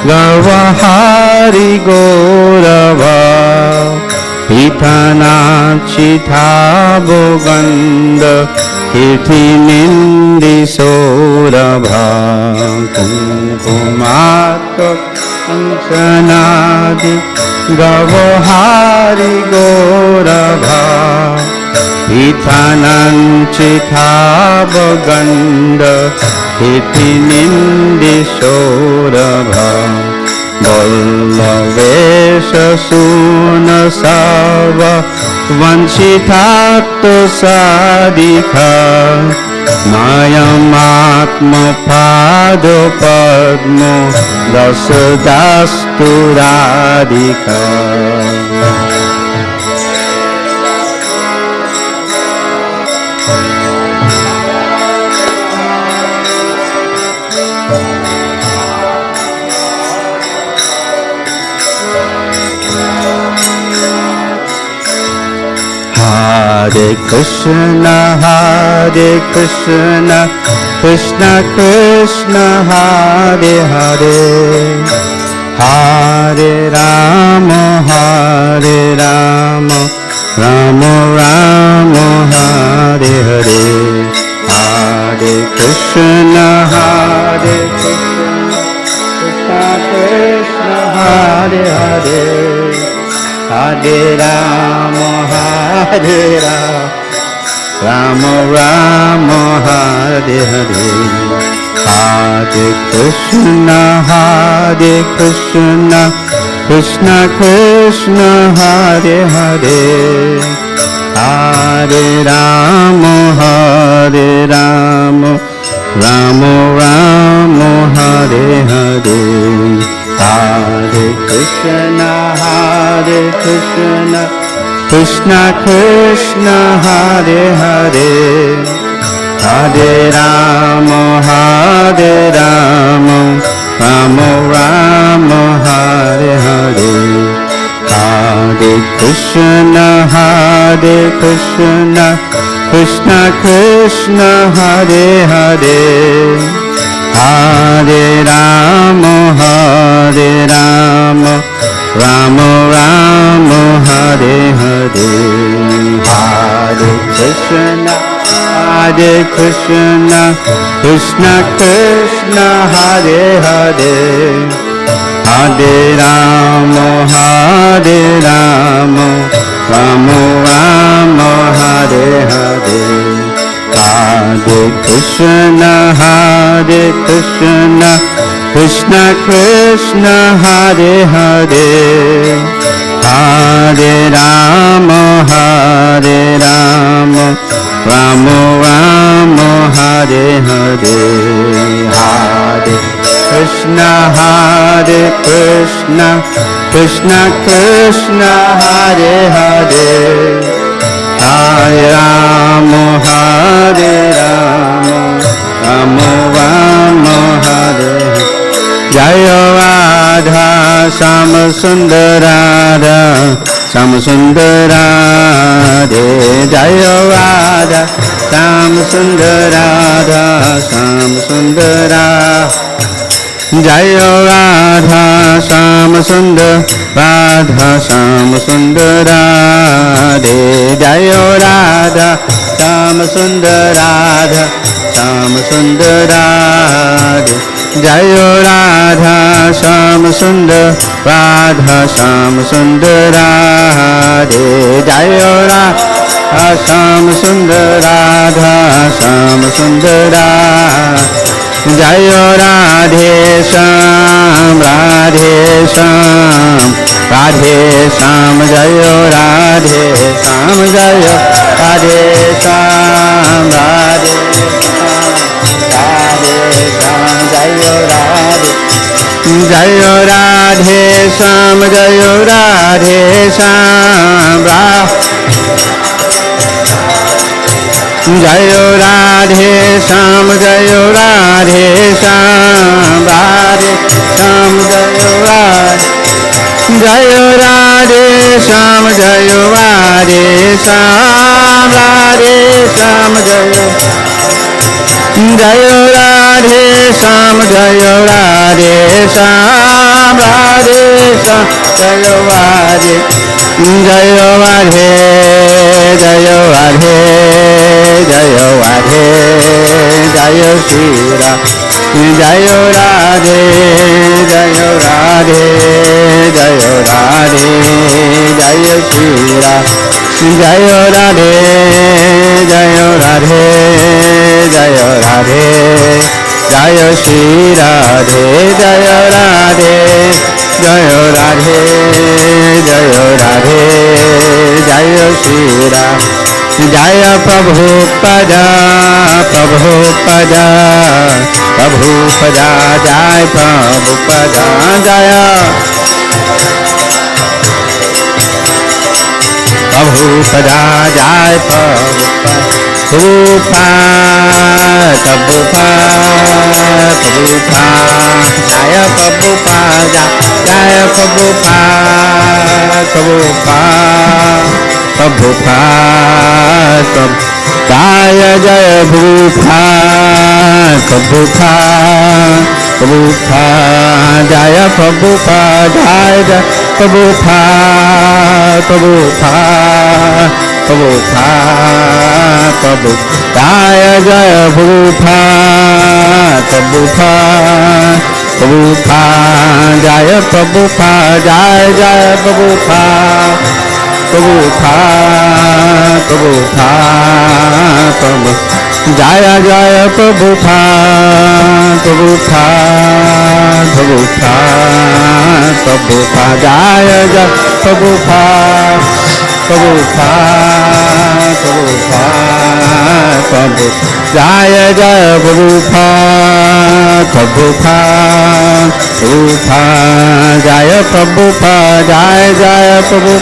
gavahari gorava pithanachithavo ganda kirtinindi sorabha kumkumato Kanchanadi Gavahari Gorabha Pithananchithava Ganda Hitinindi Sorabha Ballavesha Sunasava Vanchithato Sadika Mayamatma Pado Padmo Dasadastu Radhika Hare Krishna, Krishna Krishna, Hare Hare, Hare Rama, Rama Rama, Hare Hare, Hare Krishna, Krishna Krishna, Hare Hare, Hare Rama, Rama Rama, Hare Hare, Hare Krishna, Krishna Krishna, Hare Hare, Hare Rama, Rama Rama, Hare Hare, Hare Krishna, Krishna Krishna, Hare Hare, Hare Rama, Rama Rama, Hare Hare, Hare Krishna, Krishna Krishna, Hare Hare, Hare Rama, Rama Rama, Hare Hare, Hare Krishna, Krishna Krishna, Hare Hare, Hare Rama, Rama Rama, Hare Hare, Hare Krishna, Krishna Krishna, Hare Hare, Hare Rama, Rama Rama, Hare Hare, Hare Krishna, Krishna Krishna, Hare Hare, Hare Rama, Rama Rama, Hare Hare. Jaya Radha Shama Sundarada Shama Sundarade Jaya Radha Shama Sundarada Shama Sundara जय राधा श्याम सुंदर राधा श्याम सुंदर राधे जय राधा श्याम सुंदर राधा श्याम सुंदर राधे जय राधा श्याम सुंदर राधा श्याम सुंदर राधे जय राधा श्याम सुंदर राधा श्याम सुंदर राधे जय राधे श्याम राधे श्याम राधे श्याम जय राधे श्याम जय राधे श्याम राधे श्याम जय राधे जय राधे श्याम जय राधे श्याम जय राधे श्याम जय राधे श्याम राधे श्याम जय राधे जय राधे श्याम जय राधे श्याम राधे श्याम जय जय राधे श्याम जय राधे श्याम राधे श्याम जय राधे जय राधे जय राधे जय राधे जय श्री राम जय राधे जय राधे जय राधे जय श्री राम जय राधे जय राधे जय राधे जय श्री राधे जय राधे जय राधे जय राधे जय श्री राम जय प्रभु पदा प्रभु पदा प्रभु पदा जय प्रभु पदा जय प्रभु पदा जय प्रभु प्रभु जय प्रभु जय प्रभु प्रभु जय जय भूपा प्रभु प्रभु जय प्रभु जय जय प्रभु प्रभु प्रभु प्रभु जय जय भूपा प्रभु प्रभु जय प्रभु जय जय प्रभु प्रभु प्रभु प्रभु जय जय प्रभु प्रभु प्रभु प्रभु जय जय प्रभु प्रभु प्रभु प्रभु जय जय प्रभु प्रभु प्रभु जय प्रभु जय जय प्रभु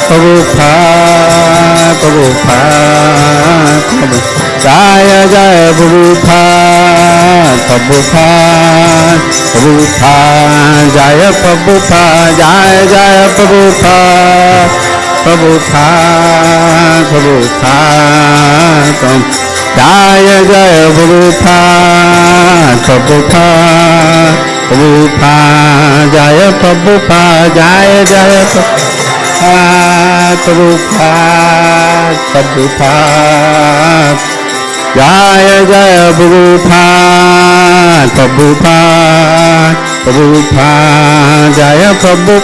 प्रभु प्रभु प्रभु जय जय प्रभु प्रभु प्रभु जय प्रभु जय जय प्रभु प्रभु प्रभु जय जय प्रभु प्रभु प्रभु जय प्रभु जय जय प्रभु प्रभु जय जय प्रभु प्रभु प्रभु जय प्रभु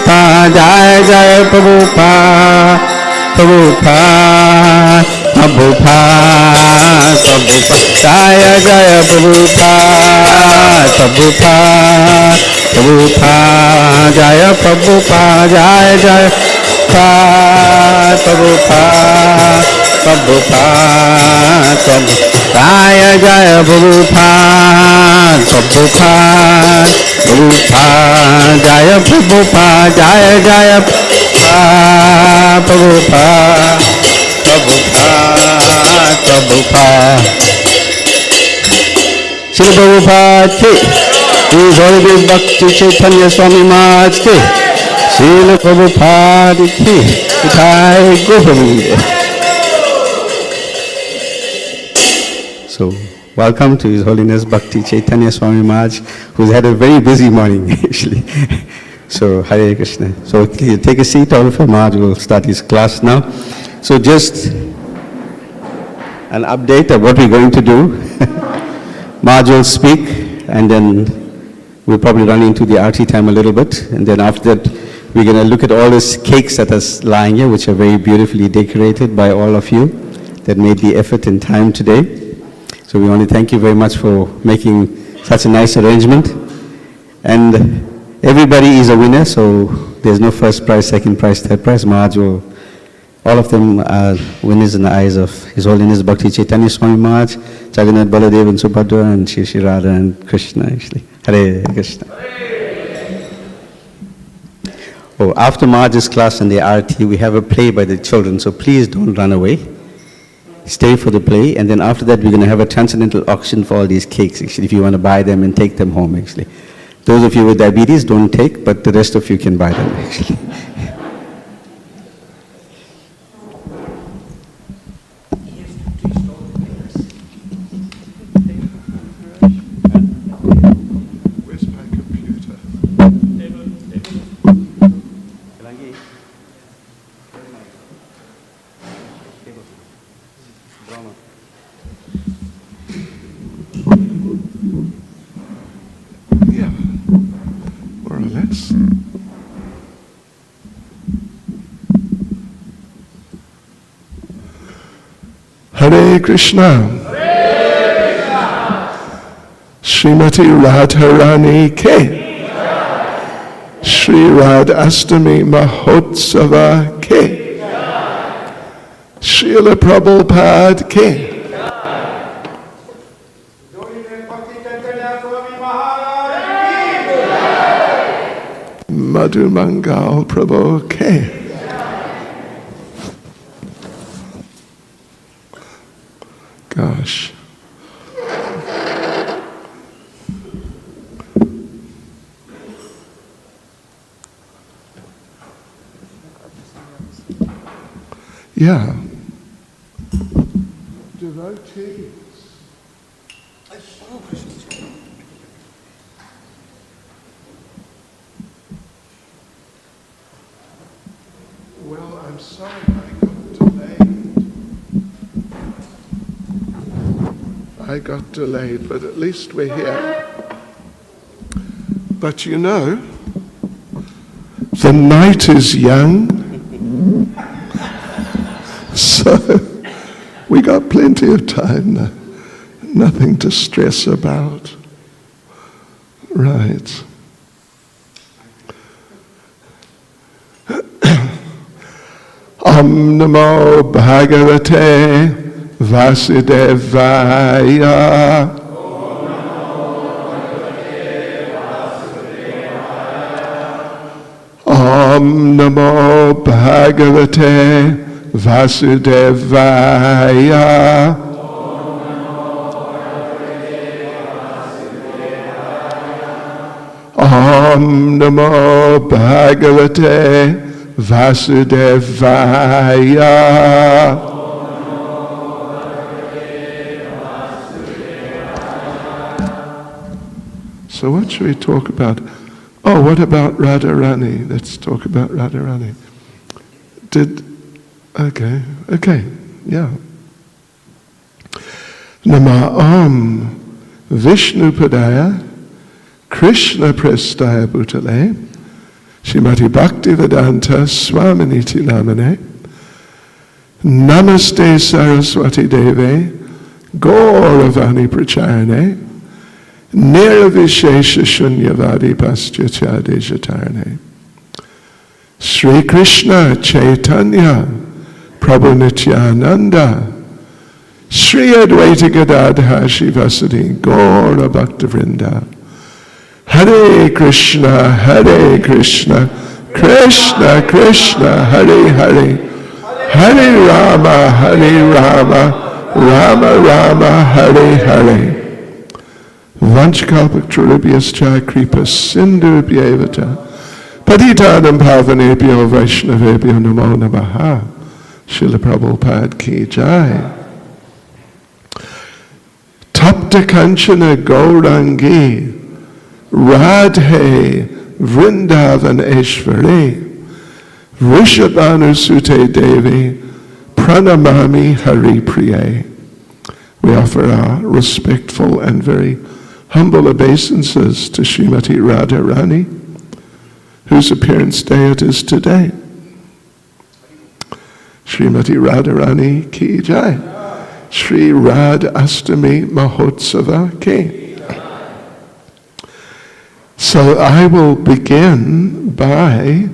जय जय प्रभु प्रभु प्रभु प्रभु जय जय प्रभु प्रभु प्रभु जय प्रभु जय जय प्रभु प्रभु प्रभु जय जय प्रभु प्रभु प्रभु जय प्रभु जय जय प्रभु प्रभु प्रभु श्री प्रभुपाद की गौरी भक्ति चैतन्य स्वामी महाराज के श्रील प्रभुपाद की जय Govind. So welcome to His Holiness Bhakti Chaitanya Swami Maharaj, who's had a very busy morning actually. So, Hare Krishna. So, take a seat, all of you. Maharaj will start his class now. So, just an update of what we're going to do. Maharaj will speak, and then we'll probably run into the arti time a little bit, and then after that, we're going to look at all these cakes that are lying here, which are very beautifully decorated by all of you that made the effort and time today. So we want to thank you very much for making such a nice arrangement. And everybody is a winner, so there's no first prize, second prize, third prize. Maharaj will, all of them are winners in the eyes of His Holiness Bhakti Chaitanya Swami Maharaj, Jagannath Baladev and Subhadra, and Shri Radha and Krishna actually. Hare Krishna. Oh, after Maharaj's class and the arati, we have a play by the children, so please don't run away. Stay for the play, and then after that we're going to have a transcendental auction for all these cakes actually, if you want to buy them and take them home actually. Those of you with diabetes don't take, but the rest of you can buy them actually. Where's my computer? Yeah, more or less. Hare Krishna. Srimati Radharani Ke. Shri Radhastami Mahotsava Ke. Srila Prabhupada Ke. Madhu Mangal Prabhu Ke. Gosh. Yeah. Devotees. Well, I'm sorry I got delayed, but at least we're here. But you know, the night is young, so we got plenty of time, nothing to stress about. Right. Om Namo Bhagavate Vasudevaya. Om Namo Bhagavate Vasudevaya. Om Namo Bhagavate Vasudevaya. So what should we talk about? Oh, what about Radharani? Let's talk about Radharani. Okay, yeah. Nama Om Vishnu Padaya Krishna Prestaya Bhutale Srimati Bhaktivedanta Swaminiti Namane Namaste Saraswati Deve Gauravani Pracharane Nirvishesha Shunyavadi Paschatya Dejatarane Sri Krishna Chaitanya Prabhu Nityananda Sri Advaita Gadadhar Shivasati Gaura Bhakta Vrinda Hare Krishna Krishna Krishna Hare Hare Hare Rama Rama Rama Hare Hare Vanchakalpaktarubhyascha kripa sindhubhyevata Patitanam pavanebhyo vaishnavebhyo namo namaha. Srila Prabhupada ki jai. Tapta Kanchana Gaurangi Radhe Vrindavan Eshwari Rishabhanusute Devi Pranamami Hari Priye. We offer our respectful and very humble obeisances to Srimati Radharani, whose appearance day it is today. Srimati Radharani ki jai. Shri Radhastami Mahotsava ki. So I will begin by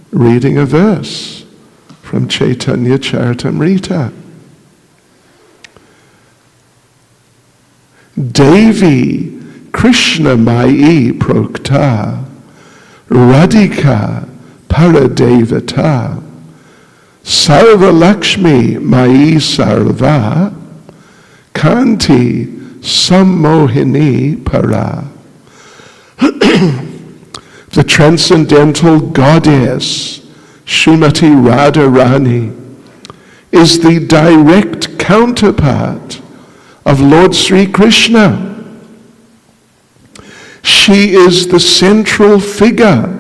reading a verse from Chaitanya Charitamrita. Devi Krishna Mai Prokta Radhika Paradevata Sarva Lakshmi Mai Sarva Kanti Sammohini Para. The transcendental goddess Srimati Radharani is the direct counterpart of Lord Sri Krishna. She is the central figure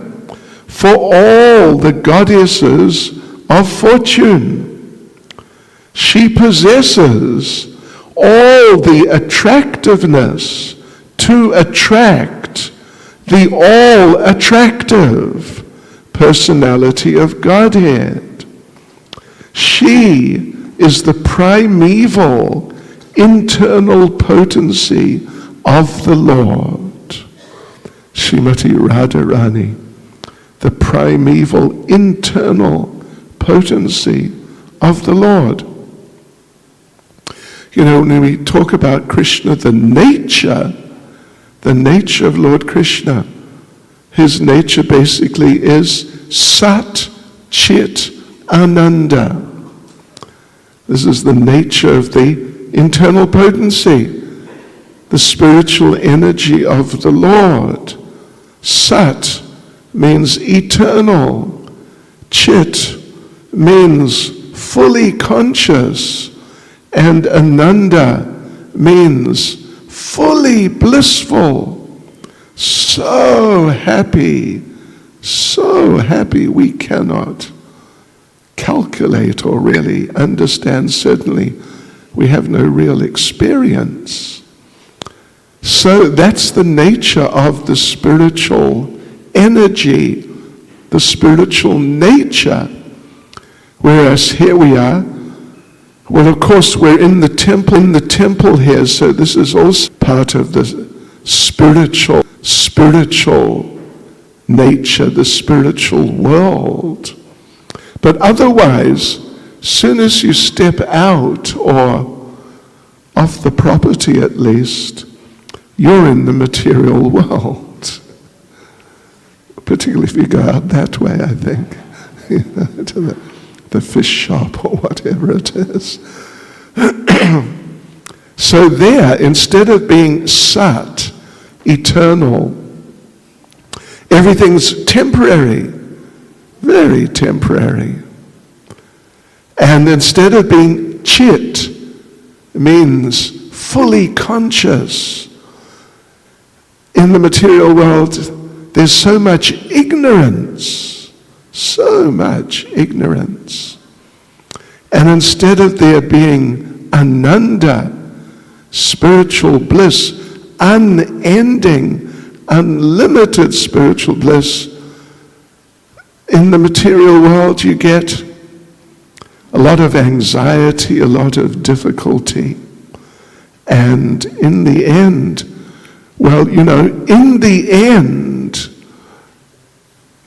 for all the goddesses of fortune. She possesses all the attractiveness to attract the all-attractive personality of Godhead. She is the primeval internal potency of the Lord. Srimati Radharani, the primeval internal potency of the Lord. You know, when we talk about Krishna, the nature of Lord Krishna, his nature basically is Sat Chit Ananda. This is the nature of the internal potency, the spiritual energy of the Lord. Sat means eternal. Chit means fully conscious. And Ananda means fully blissful. So happy we cannot calculate or really understand. Certainly we have no real experience. So that's the nature of the spiritual energy, the spiritual nature. Whereas here we are, well, of course, we're in the temple here, so this is also part of the spiritual nature, the spiritual world. But otherwise, soon as you step out, or off the property at least, you're in the material world. Particularly if you go out that way, I think, to the fish shop or whatever it is. So there, instead of being sat, eternal, everything's temporary, very temporary. And instead of being chit, means fully conscious. In the material world, there's so much ignorance. And instead of there being ananda, spiritual bliss, unending, unlimited spiritual bliss, in the material world you get a lot of anxiety, a lot of difficulty. And in the end,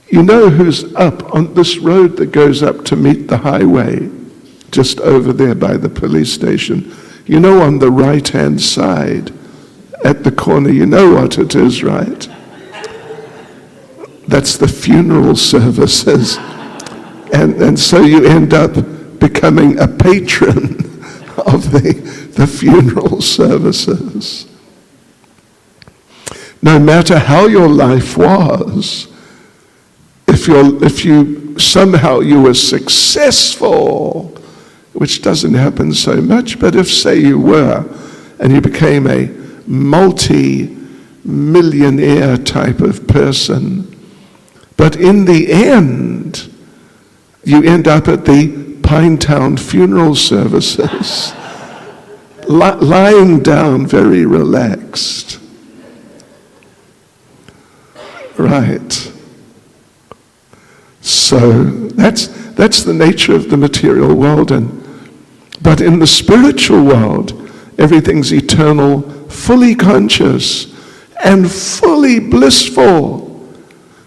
you know who's up on this road that goes up to meet the highway, just over there by the police station. You know, on the right-hand side, at the corner, you know what it is, right? That's the funeral services. And so you end up becoming a patron of the funeral services. No matter how your life was, if you somehow you were successful, which doesn't happen so much, but if say you were, and you became a multi-millionaire type of person. But in the end, you end up at the Pinetown funeral services, lying down very relaxed. Right. So that's the nature of the material world. But in the spiritual world, everything's eternal, fully conscious, and fully blissful.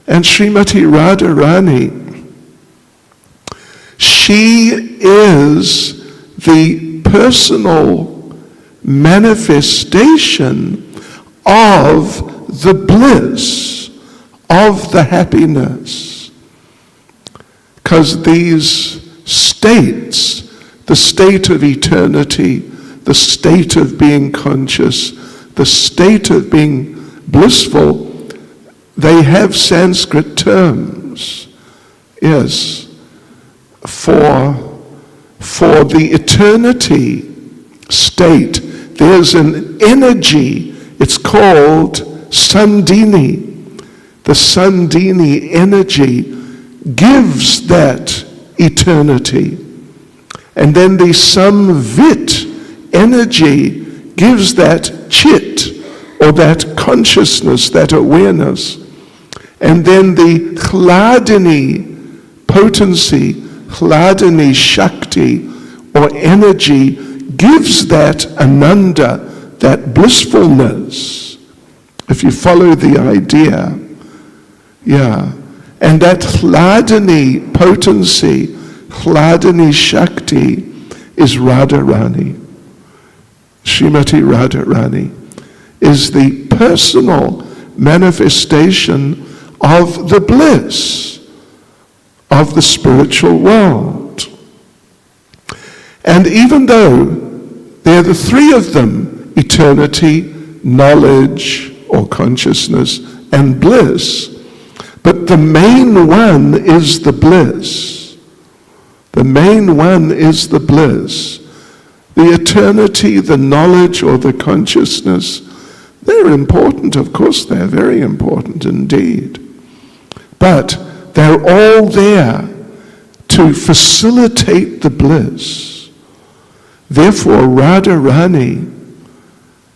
And Srimati Radharani, she is the personal manifestation of the bliss, of the happiness. Because these states, the state of eternity, the state of being conscious, the state of being blissful, they have Sanskrit terms. Yes. For the eternity state, there's an energy. It's called Sandini. The Sandini energy gives that eternity. And then the Samvit energy gives that chit, or that consciousness, that awareness. And then the Hladini potency, Hladini Shakti, or energy, gives that Ananda, that blissfulness. If you follow the idea, yeah. And that Hladini potency, Hladini Shakti, is Radharani. Srimati Radharani is the personal manifestation of the bliss of the spiritual world. And even though there are the three of them, eternity, knowledge or consciousness, and bliss, but the main one is the bliss. The main one is the bliss. The eternity, the knowledge or the consciousness, they're important, of course, they're very important indeed. But they're all there to facilitate the bliss. Therefore, Radharani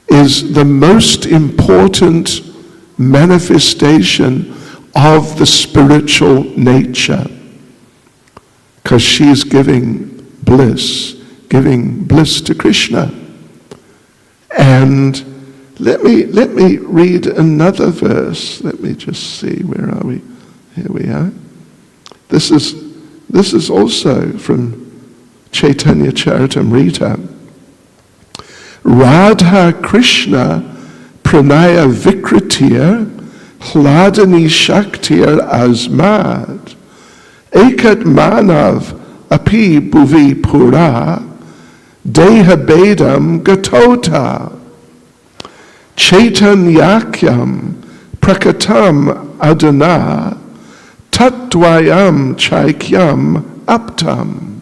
is the most important manifestation of the spiritual nature, because she's giving bliss to Krishna. And let me read another verse. Let me just see, where are we? Here we are. This is also from Chaitanya Charitamrita. Radha Krishna pranaya vikritir hladani shaktir azmad ekat manav api bhuvi pura deha bedam gatota chaitanyakyam prakatam adana tattvayam chaikyam aptam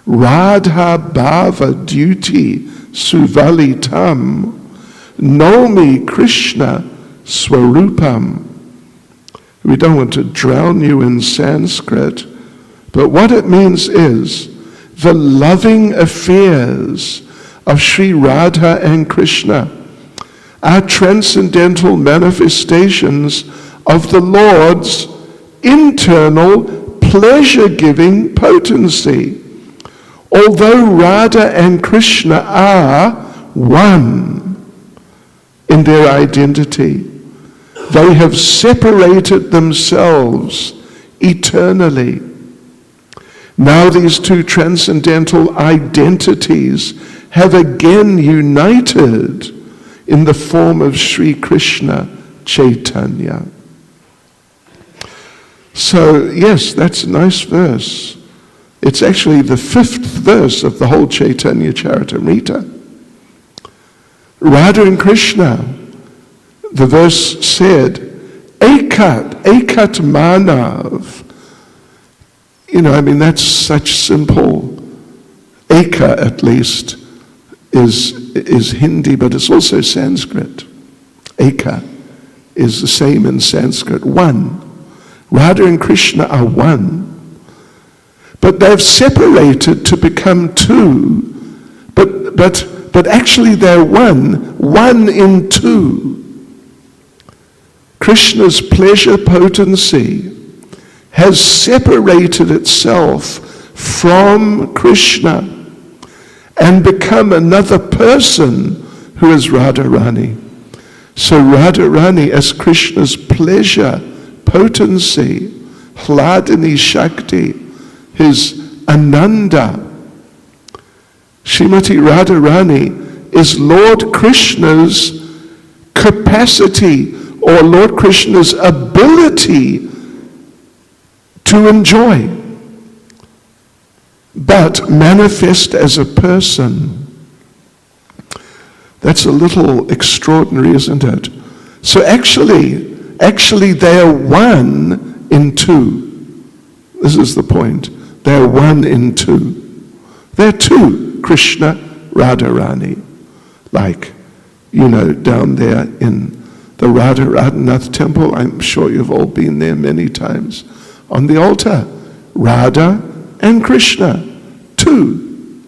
radha bhava duty suvalitam nomi Krishna swarupam. We don't want to drown you in Sanskrit, but what it means is the loving affairs of Sri Radha and Krishna are transcendental manifestations of the Lord's internal pleasure-giving potency. Although Radha and Krishna are one in their identity, they have separated themselves eternally. Now these two transcendental identities have again united in the form of Sri Krishna Chaitanya. So yes, that's a nice verse. It's actually the 5th verse of the whole Chaitanya Charitamrita. Radha and Krishna, the verse said, Ekat Manav. You know, I mean, that's such simple, Eka at least, is Hindi, but it's also Sanskrit. Eka is the same in Sanskrit, one. Radha and Krishna are one, but they've separated to become two, but actually they're one in two. Krishna's pleasure potency has separated itself from Krishna and become another person who is Radharani. So Radharani, as Krishna's pleasure potency, Hladini Shakti, his Ananda. Srimati Radharani is Lord Krishna's capacity or Lord Krishna's ability to enjoy, but manifest as a person. That's a little extraordinary, isn't it? So actually they are one in two. This is the point. They are one in two. They're two, Krishna, Radharani. Like, down there in the Radhanath temple, I'm sure you've all been there many times. On the altar, Radha and Krishna, two.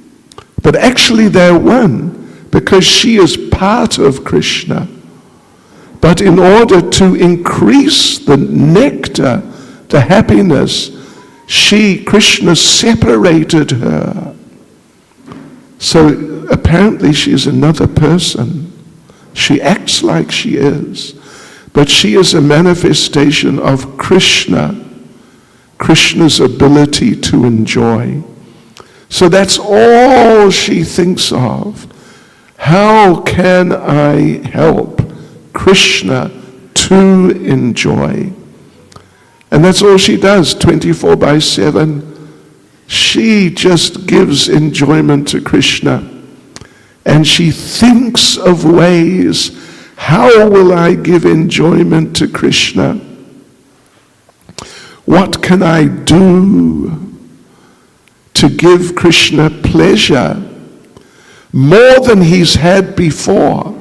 But actually they're one because she is part of Krishna. But in order to increase the nectar, the happiness, Krishna separated her. So apparently she's another person. She acts like she is, but she is a manifestation of Krishna, Krishna's ability to enjoy. So that's all she thinks of. How can I help Krishna to enjoy? And that's all she does, 24/7. She just gives enjoyment to Krishna. And she thinks of ways, how will I give enjoyment to Krishna? What can I do to give Krishna pleasure more than he's had before?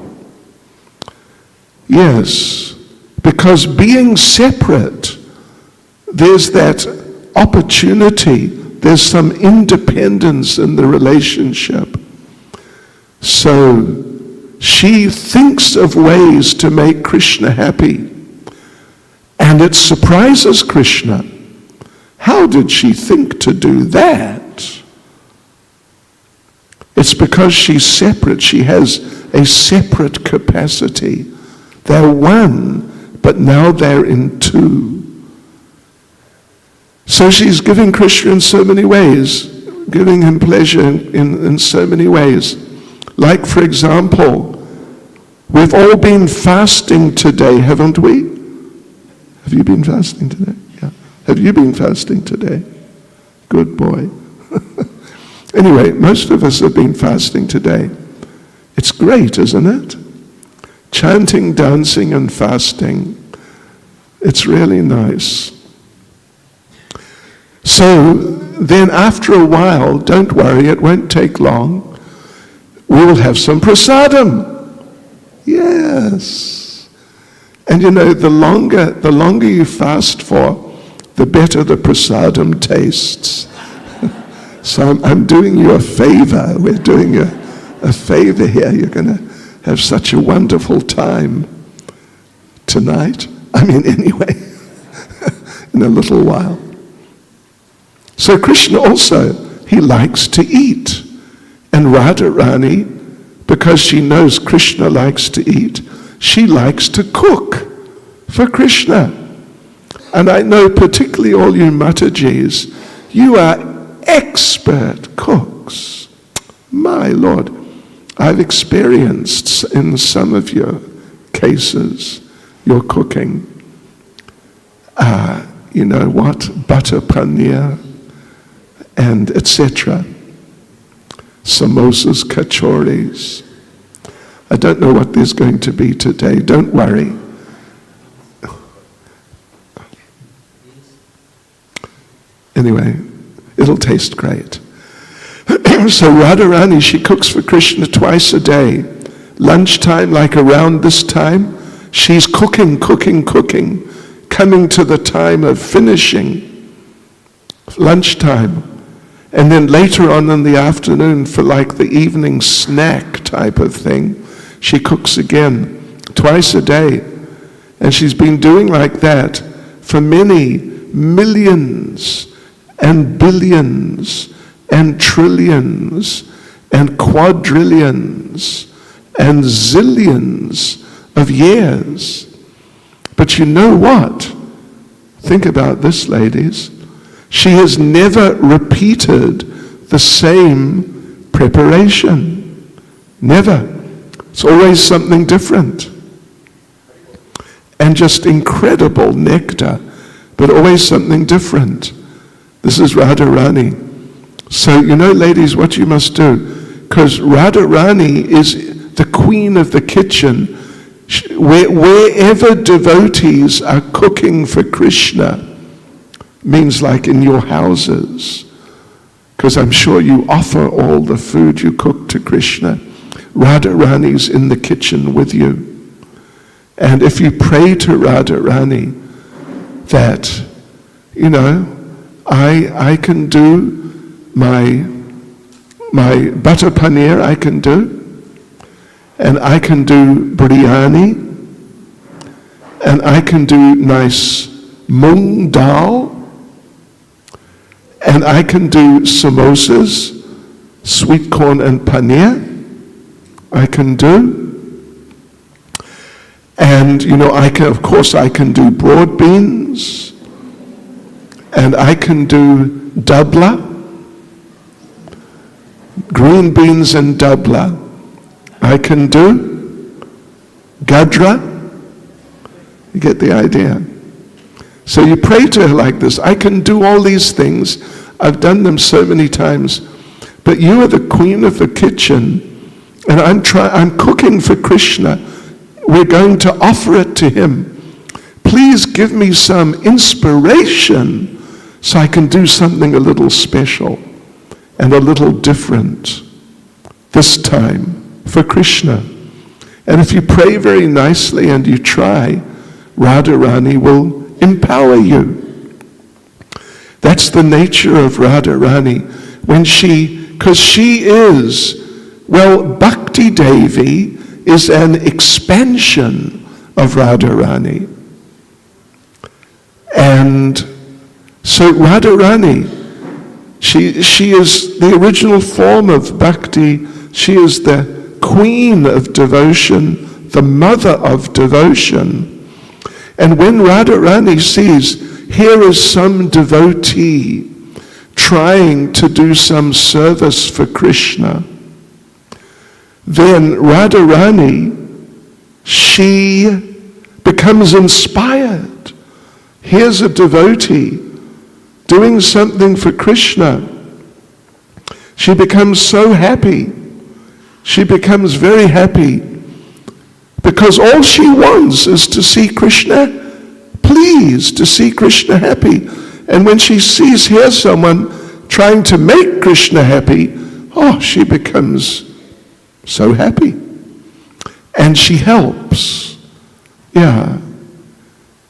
Yes, because being separate, there's that opportunity, there's some independence in the relationship. So she thinks of ways to make Krishna happy, and it surprises Krishna. How did she think to do that? It's because she's separate. She has a separate capacity. They're one, but now they're in two. So she's giving Krishna in so many ways, giving him pleasure in so many ways. Like, for example, we've all been fasting today, haven't we? Have you been fasting today? Yeah. Have you been fasting today? Good boy. Anyway, most of us have been fasting today. It's great, isn't it? Chanting, dancing, and fasting. It's really nice. So then after a while, don't worry, it won't take long, we will have some prasadam. Yes. And the longer you fast for, the better the prasadam tastes. So I'm doing you a favor. We're doing you a favor here. You're going to have such a wonderful time tonight. Anyway, in a little while. So Krishna also, he likes to eat. And Radharani, because she knows Krishna likes to eat, she likes to cook for Krishna. And I know particularly all you Matajis, you are expert cooks. My Lord, I've experienced in some of your cases, your cooking. Butter paneer and etc. Samosas, kachoris. I don't know what there's going to be today. Don't worry. Anyway, it'll taste great. So Radharani, she cooks for Krishna twice a day. Lunchtime, like around this time, she's cooking, coming to the time of finishing, lunchtime. And then later on in the afternoon, for like the evening snack type of thing, she cooks again, twice a day. And she's been doing like that for many millions and billions and trillions and quadrillions and zillions of years. But you know what? Think about this, ladies. She has never repeated the same preparation. Never. It's always something different. And just incredible nectar, but always something different. This is Radharani. So, you know, ladies, what you must do, because Radharani is the queen of the kitchen. Wherever devotees are cooking for Krishna, means like in your houses, because I'm sure you offer all the food you cook to Krishna. Radharani's in the kitchen with you. And if you pray to Radharani that, you know, I can do my butter paneer, I can do, and I can do biryani, and I can do nice mung dal, and I can do samosas, sweet corn and paneer, I can do. And, you know, I can do broad beans, and I can do dabla, green beans and dabla. I can do gadra. You get the idea? So you pray to her like this. I can do all these things. I've done them so many times. But you are the queen of the kitchen, and I'm cooking for Krishna. We're going to offer it to him. Please give me some inspiration so I can do something a little special and a little different this time for Krishna. And if you pray very nicely and you try, Radharani will empower you. That's the nature of Radharani. Because she is, well, Bhakti Devi is an expansion of Radharani. And so Radharani, she is the original form of Bhakti. She is the queen of devotion, the mother of devotion. And when Radharani sees, here is some devotee trying to do some service for Krishna, then Radharani, she becomes inspired. Here's a devotee doing something for Krishna. She becomes so happy. She becomes very happy because all she wants is to see Krishna pleased, to see Krishna happy. And when she sees here someone trying to make Krishna happy, she becomes so happy. And she helps. Yeah.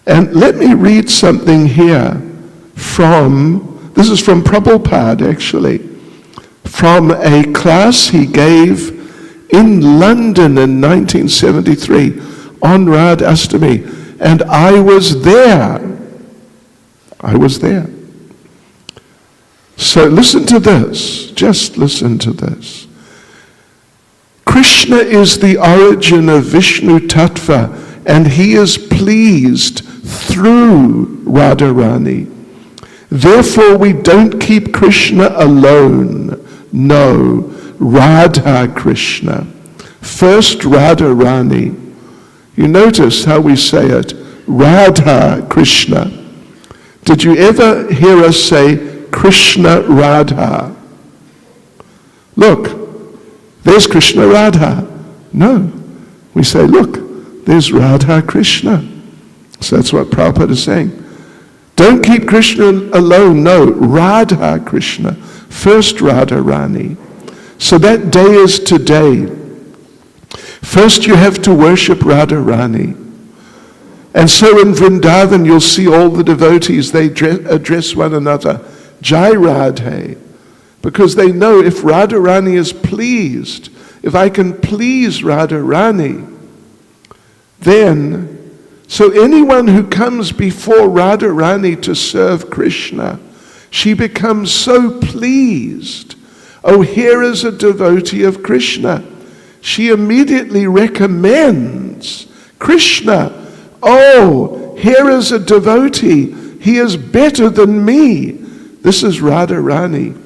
And let me read something here this is from Prabhupada actually, from a class he gave in London in 1973 on Radhastami. And I was there. So listen to this. Just listen to this. Krishna is the origin of Vishnu Tattva, and he is pleased through Radharani. Therefore, we don't keep Krishna alone. No, Radha Krishna. First Radharani. You notice how we say it, Radha Krishna. Did you ever hear us say Krishna Radha? Look, there's Krishna Radha. No, we say, look, there's Radha Krishna. So that's what Prabhupada is saying. Don't keep Krishna alone. No, Radha Krishna. First Radharani. So that day is today. First you have to worship Radharani. And so in Vrindavan you'll see all the devotees, they address one another, Jai Radhe, because they know if Radharani is pleased, if I can please Radharani, then, so anyone who comes before Radharani to serve Krishna, she becomes so pleased. Oh, here is a devotee of Krishna. She immediately recommends Krishna. Oh, here is a devotee. He is better than me. This is Radharani.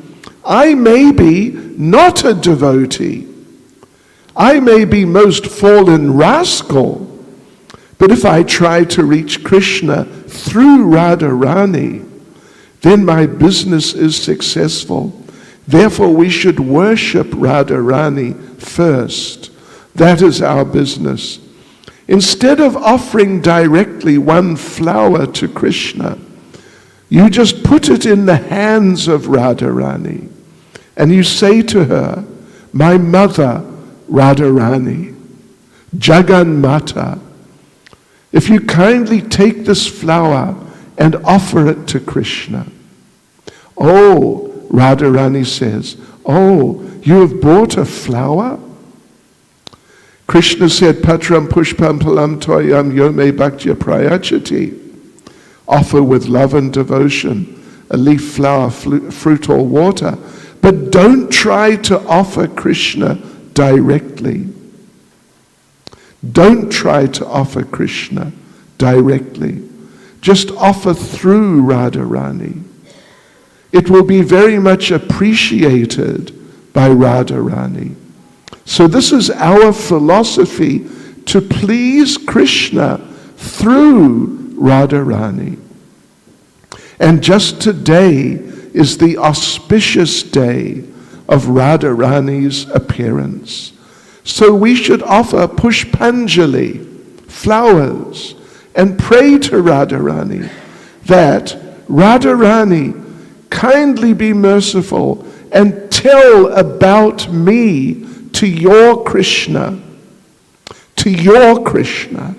I may be not a devotee. I may be most fallen rascal. But if I try to reach Krishna through Radharani, then my business is successful. Therefore, we should worship Radharani first. That is our business. Instead of offering directly one flower to Krishna, you just put it in the hands of Radharani, and you say to her, my mother, Radharani, Jagannatha, if you kindly take this flower and offer it to Krishna. Oh, Radharani says, oh, you have bought a flower? Krishna said, Patram pushpam palam toyam yome bhaktya prayachati. Offer with love and devotion, a leaf, flower, fruit, or water. But don't try to offer Krishna directly. Don't try to offer Krishna directly. Just offer through Radharani. It will be very much appreciated by Radharani. So this is our philosophy, to please Krishna through Radharani. And just today is the auspicious day of Radharani's appearance. So we should offer pushpanjali, flowers, and pray to Radharani that Radharani kindly be merciful and tell about me to your Krishna. To your Krishna.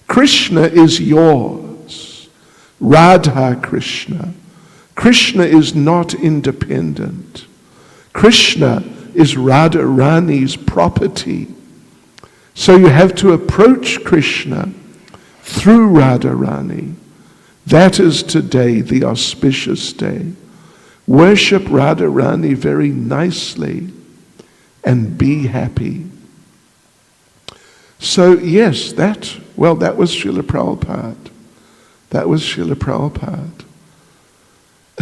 Krishna is yours. Radha Krishna. Krishna is not independent. Krishna is Radharani's property. So you have to approach Krishna through Radharani. That is today, the auspicious day. Worship Radharani very nicely and be happy. So yes, that was Srila Prabhupada. That was Srila Prabhupada,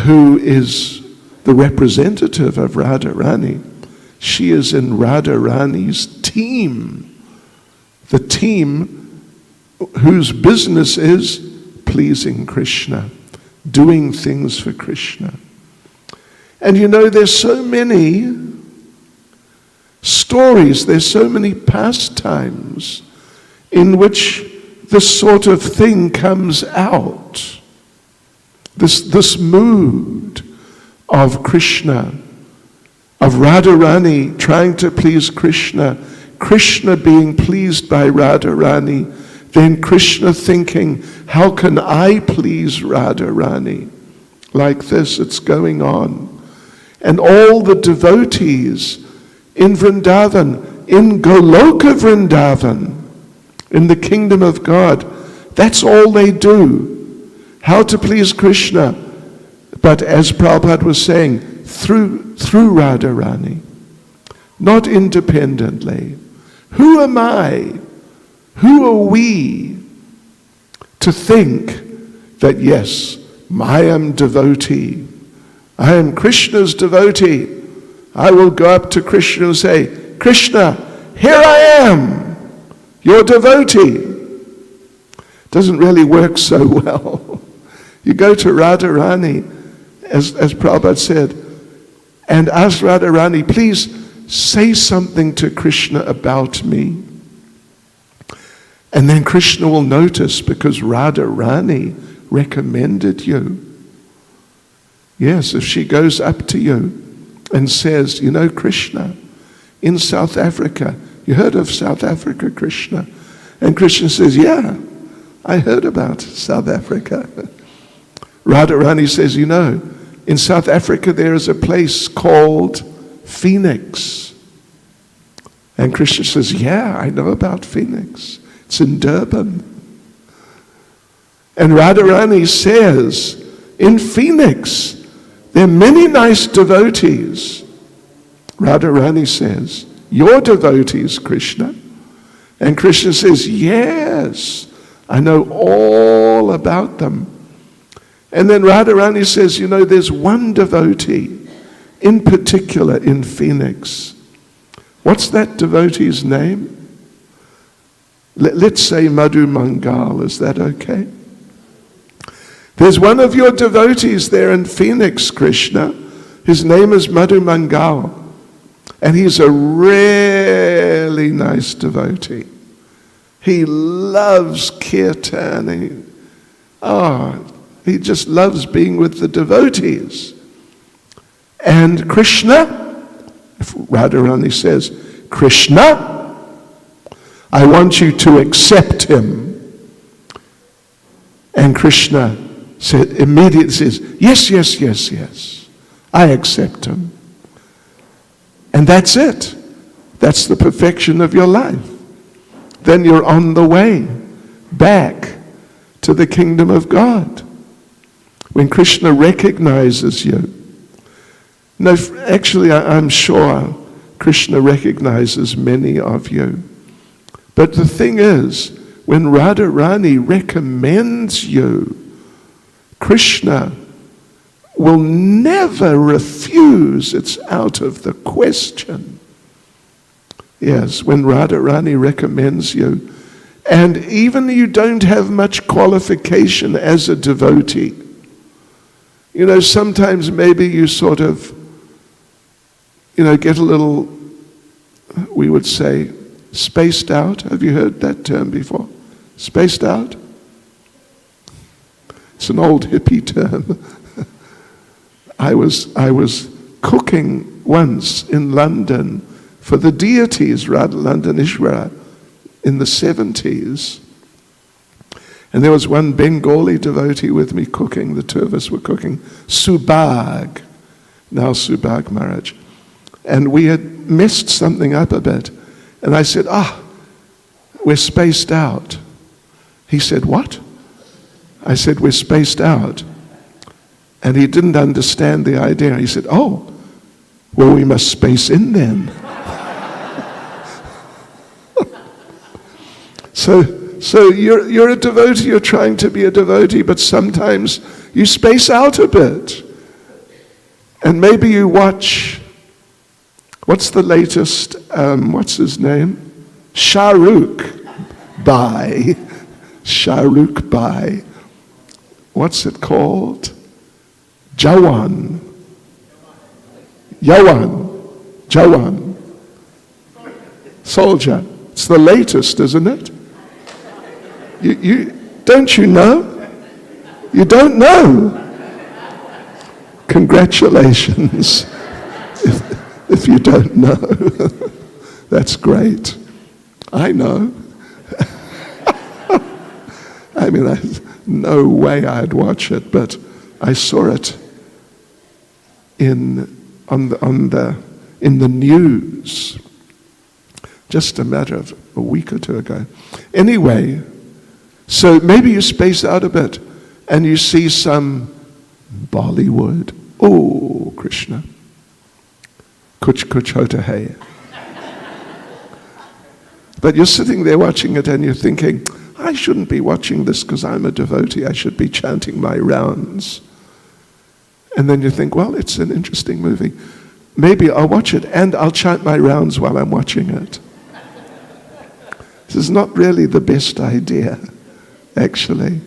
who is the representative of Radharani. She is in Radharani's team, the team whose business is pleasing Krishna, doing things for Krishna. And you know, there's so many stories, there's so many pastimes in which this sort of thing comes out. This mood of Krishna, of Radharani trying to please Krishna, Krishna being pleased by Radharani, then Krishna thinking, how can I please Radharani? Like this, it's going on. And all the devotees in Vrindavan, in Goloka Vrindavan, in the kingdom of God, that's all they do. How to please Krishna. But as Prabhupada was saying, through Radharani, not independently. Who am I? Who are we to think that, yes, I am devotee. I am Krishna's devotee. I will go up to Krishna and say, Krishna, here I am, your devotee. Doesn't really work so well. You go to Radharani, as Prabhupada said, and ask Radharani, please say something to Krishna about me. And then Krishna will notice, because Radharani recommended you. Yes, if she goes up to you and says, you know, Krishna, in South Africa, you heard of South Africa, Krishna? And Krishna says, yeah, I heard about South Africa. Radharani says, you know, in South Africa there is a place called Phoenix. And Krishna says, yeah, I know about Phoenix. It's in Durban. And Radharani says, in Phoenix, there are many nice devotees. Radharani says, your devotees, Krishna. And Krishna says, yes, I know all about them. And then Radharani says, you know, there's one devotee in particular in Phoenix. What's that devotee's name? Let's say Madhu Mangal, is that okay? There's one of your devotees there in Phoenix, Krishna. His name is Madhu Mangal. And he's a really nice devotee. He loves kirtan. He just loves being with the devotees. And Krishna, Radharani says, Krishna, I want you to accept him. And Krishna immediately says, yes, I accept him. And that's it. That's the perfection of your life. Then you're on the way back to the kingdom of God. When Krishna recognizes you. No, actually, I'm sure Krishna recognizes many of you. But the thing is, when Radharani recommends you, Krishna will never refuse. It's out of the question. Yes, when Radharani recommends you, and even you don't have much qualification as a devotee. You know, sometimes maybe you sort of, you know, get a little, we would say, spaced out. Have you heard that term before? Spaced out? It's an old hippie term. I was cooking once in London for the deities, Radha London Ishvara, in the 70s. And there was one Bengali devotee with me cooking. The two of us were cooking. Subhag, now Subhag Maharaj. And we had messed something up a bit. And I said, we're spaced out. He said, what? I said, we're spaced out. And he didn't understand the idea. He said, well, we must space in then. So you're a devotee, you're trying to be a devotee, but sometimes you space out a bit. And maybe you watch, what's the latest, what's his name? Shah Rukh Bhai. Shah Rukh Bhai. What's it called? Jawan. Soldier. It's the latest, isn't it? You don't you know? You don't know. Congratulations. If you don't know, that's great. I know. I mean, there's no way I'd watch it, but I saw it in the news just a matter of a week or two ago. Anyway, so maybe you space out a bit and you see some Bollywood. Oh, Krishna. Kuch kuch hota hai. But you're sitting there watching it and you're thinking, I shouldn't be watching this because I'm a devotee. I should be chanting my rounds. And then you think, well, it's an interesting movie. Maybe I'll watch it and I'll chant my rounds while I'm watching it. This is not really the best idea, actually.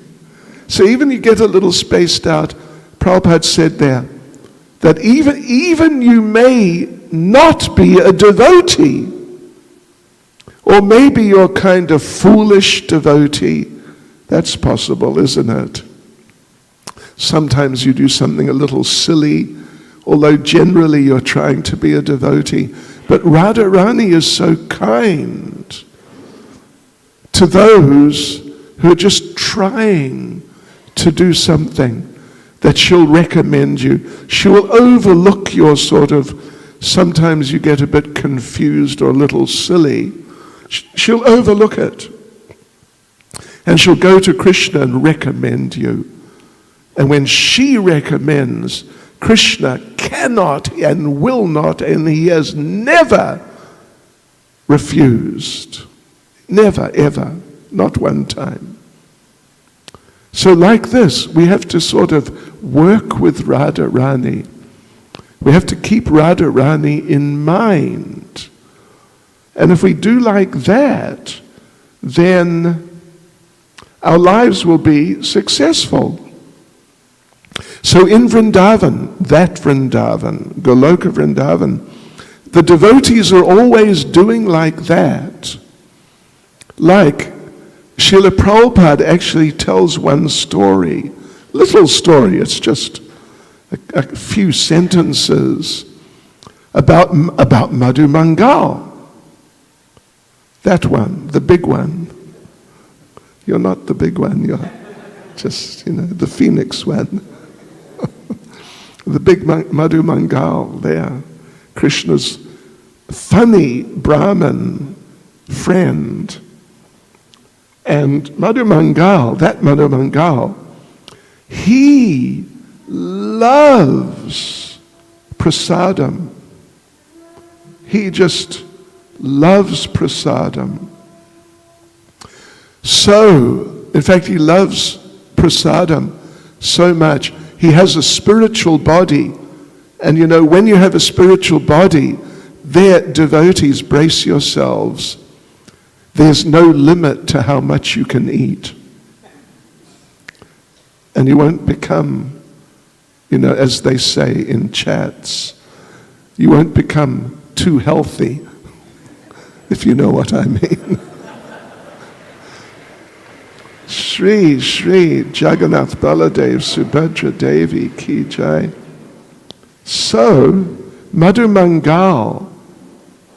So even you get a little spaced out, Prabhupada said there, that even you may not be a devotee, or maybe you're kind of foolish devotee. That's possible, isn't it? Sometimes you do something a little silly, although generally you're trying to be a devotee. But Radharani is so kind to those who are just trying to do something, that she'll recommend you. She'll overlook your sort of, sometimes you get a bit confused or a little silly. She'll overlook it. And she'll go to Krishna and recommend you. And when she recommends, Krishna cannot and will not, and he has never refused. Never, ever. Not one time. So like this, we have to sort of work with Radharani. We have to keep Radharani in mind. And if we do like that, then our lives will be successful. So in Vrindavan, Goloka Vrindavan, the devotees are always doing like that. Like Srila Prabhupada actually tells one story, little story, it's just a few sentences about Madhu Mangal. That one, the big one. You're not the big one, you're just, the phoenix one. The big Madhu Mangal there, Krishna's funny Brahmin friend. And Madhu Mangal, he loves prasadam. He just loves prasadam. So, in fact, he loves prasadam so much. He has a spiritual body. And when you have a spiritual body, there, devotees, brace yourselves. There's no limit to how much you can eat. And you won't become, as they say in chats, you won't become too healthy, if you know what I mean. Shri Jagannath Baladev Subhadra Devi Ki Jai. So, Madhu Mangal,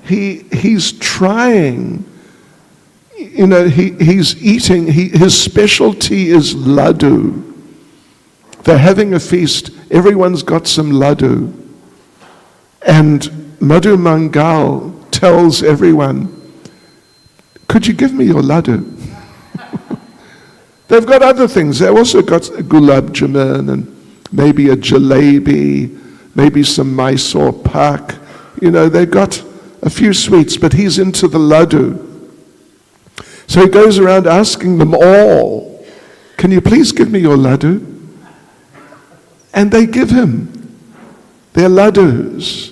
he's trying, he's eating, his specialty is laddu. They're having a feast, everyone's got some laddu. And Madhu Mangal tells everyone, could you give me your laddu? They've got other things. They've also got a gulab jamun and maybe a jalebi, maybe some Mysore pak. They've got a few sweets, but he's into the laddu. So he goes around asking them all, can you please give me your laddu? And they give him their laddus.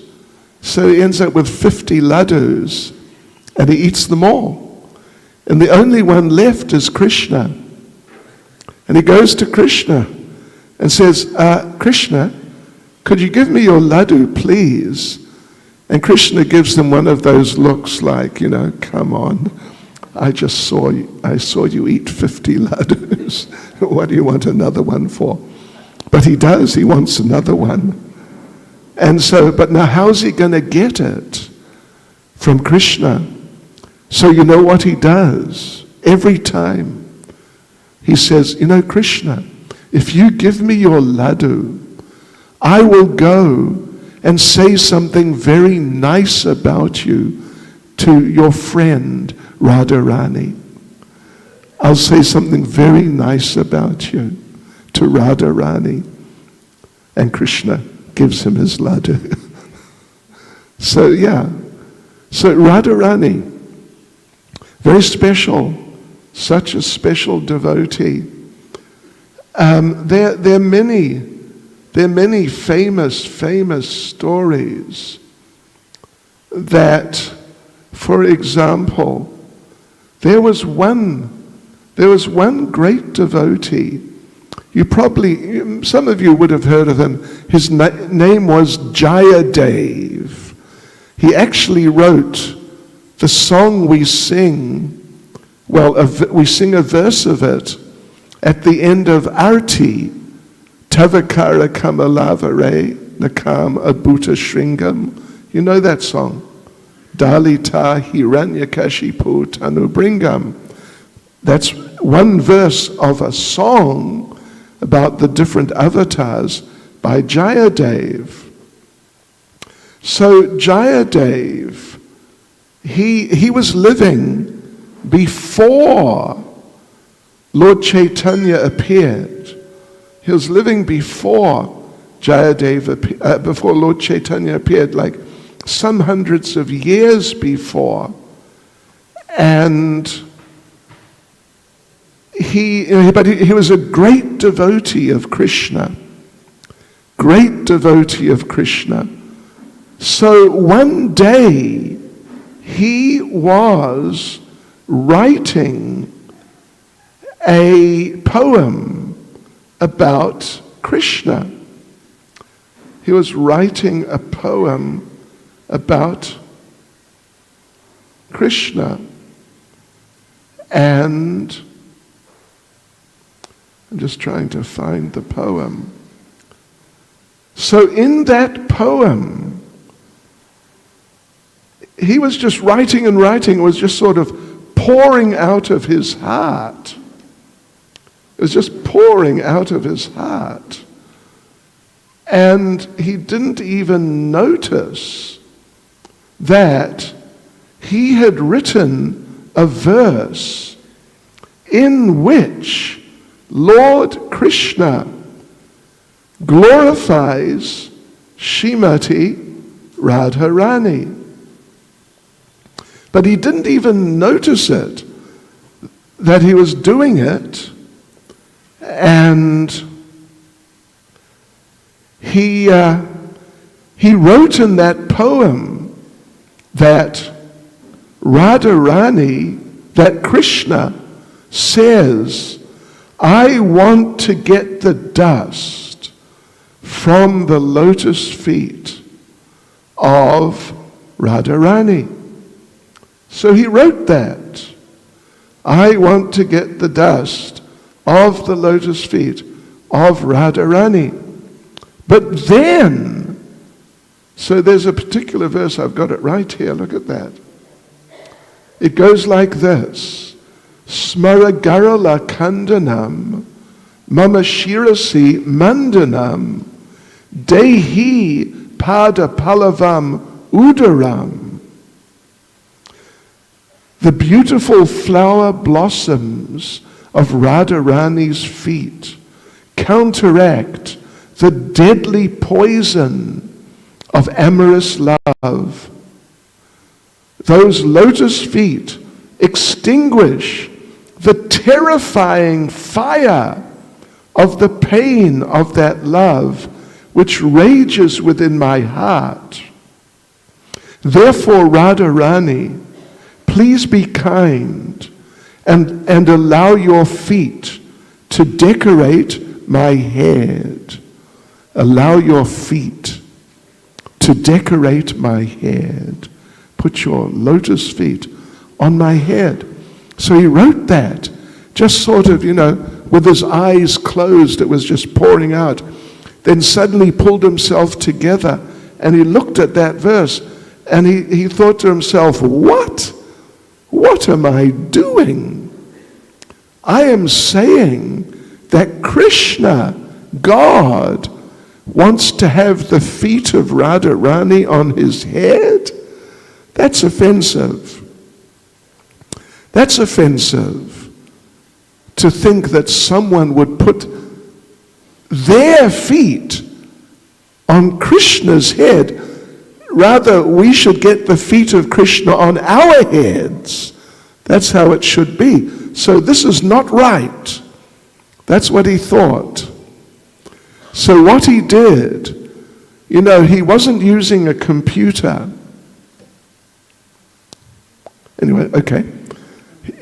So he ends up with 50 laddus, and he eats them all. And the only one left is Krishna. And he goes to Krishna and says, Krishna, could you give me your laddu, please? And Krishna gives them one of those looks like, come on, I saw you eat 50 laddus. What do you want another one for? But he does, he wants another one. And so, but now how's he going to get it from Krishna? So you know what he does? Every time he says, Krishna, if you give me your laddu, I will go and say something very nice about you to your friend Radharani. I'll say something very nice about you to Radharani. And Krishna gives him his laddu. So Radharani, very special, such a special devotee. There are many famous stories that, for example, there was one great devotee. Some of you would have heard of him. His name was Jayadev. He actually wrote the song we sing. Well, we sing a verse of it at the end of Arti, Tavakara Kamalavare. Nakam Adbhuta Shringam. You know that song? Dalita Hiranyakashipu Tanubringam. That's one verse of a song about the different avatars by Jayadev. So Jayadev, he was living before Lord Chaitanya appeared. He was living before Jayadev, before Lord Chaitanya appeared, like some hundreds of years before. And he was a great devotee of Krishna. Great devotee of Krishna. So one day he was writing a poem about Krishna. He was writing a poem about Krishna. And I'm just trying to find the poem. So in that poem, he was just writing and writing. It was just sort of pouring out of his heart. It was just pouring out of his heart. And he didn't even notice that he had written a verse in which Lord Krishna glorifies Srimati Radharani. But he didn't even notice it, that he was doing it. And he wrote in that poem that Radharani, that Krishna says, I want to get the dust from the lotus feet of Radharani. So he wrote that. I want to get the dust of the lotus feet of Radharani. But then, so there's a particular verse, I've got it right here, look at that. It goes like this. Smaragarala kandanam, mama shirasi mandanam, dehi pada palavam udaram. The beautiful flower blossoms of Radharani's feet counteract the deadly poison of amorous love. Those lotus feet extinguish the terrifying fire of the pain of that love which rages within my heart. Therefore, Radharani, please be kind and allow your feet to decorate my head. Allow your feet to decorate my head. Put your lotus feet on my head. So he wrote that, just sort of, with his eyes closed, it was just pouring out. Then suddenly pulled himself together and he looked at that verse and he thought to himself, what? What am I doing? I am saying that Krishna, God, wants to have the feet of Radharani on his head? That's offensive. That's offensive to think that someone would put their feet on Krishna's head. Rather, we should get the feet of Krishna on our heads. That's how it should be. So this is not right. That's what he thought. So what he did, he wasn't using a computer. Anyway, okay.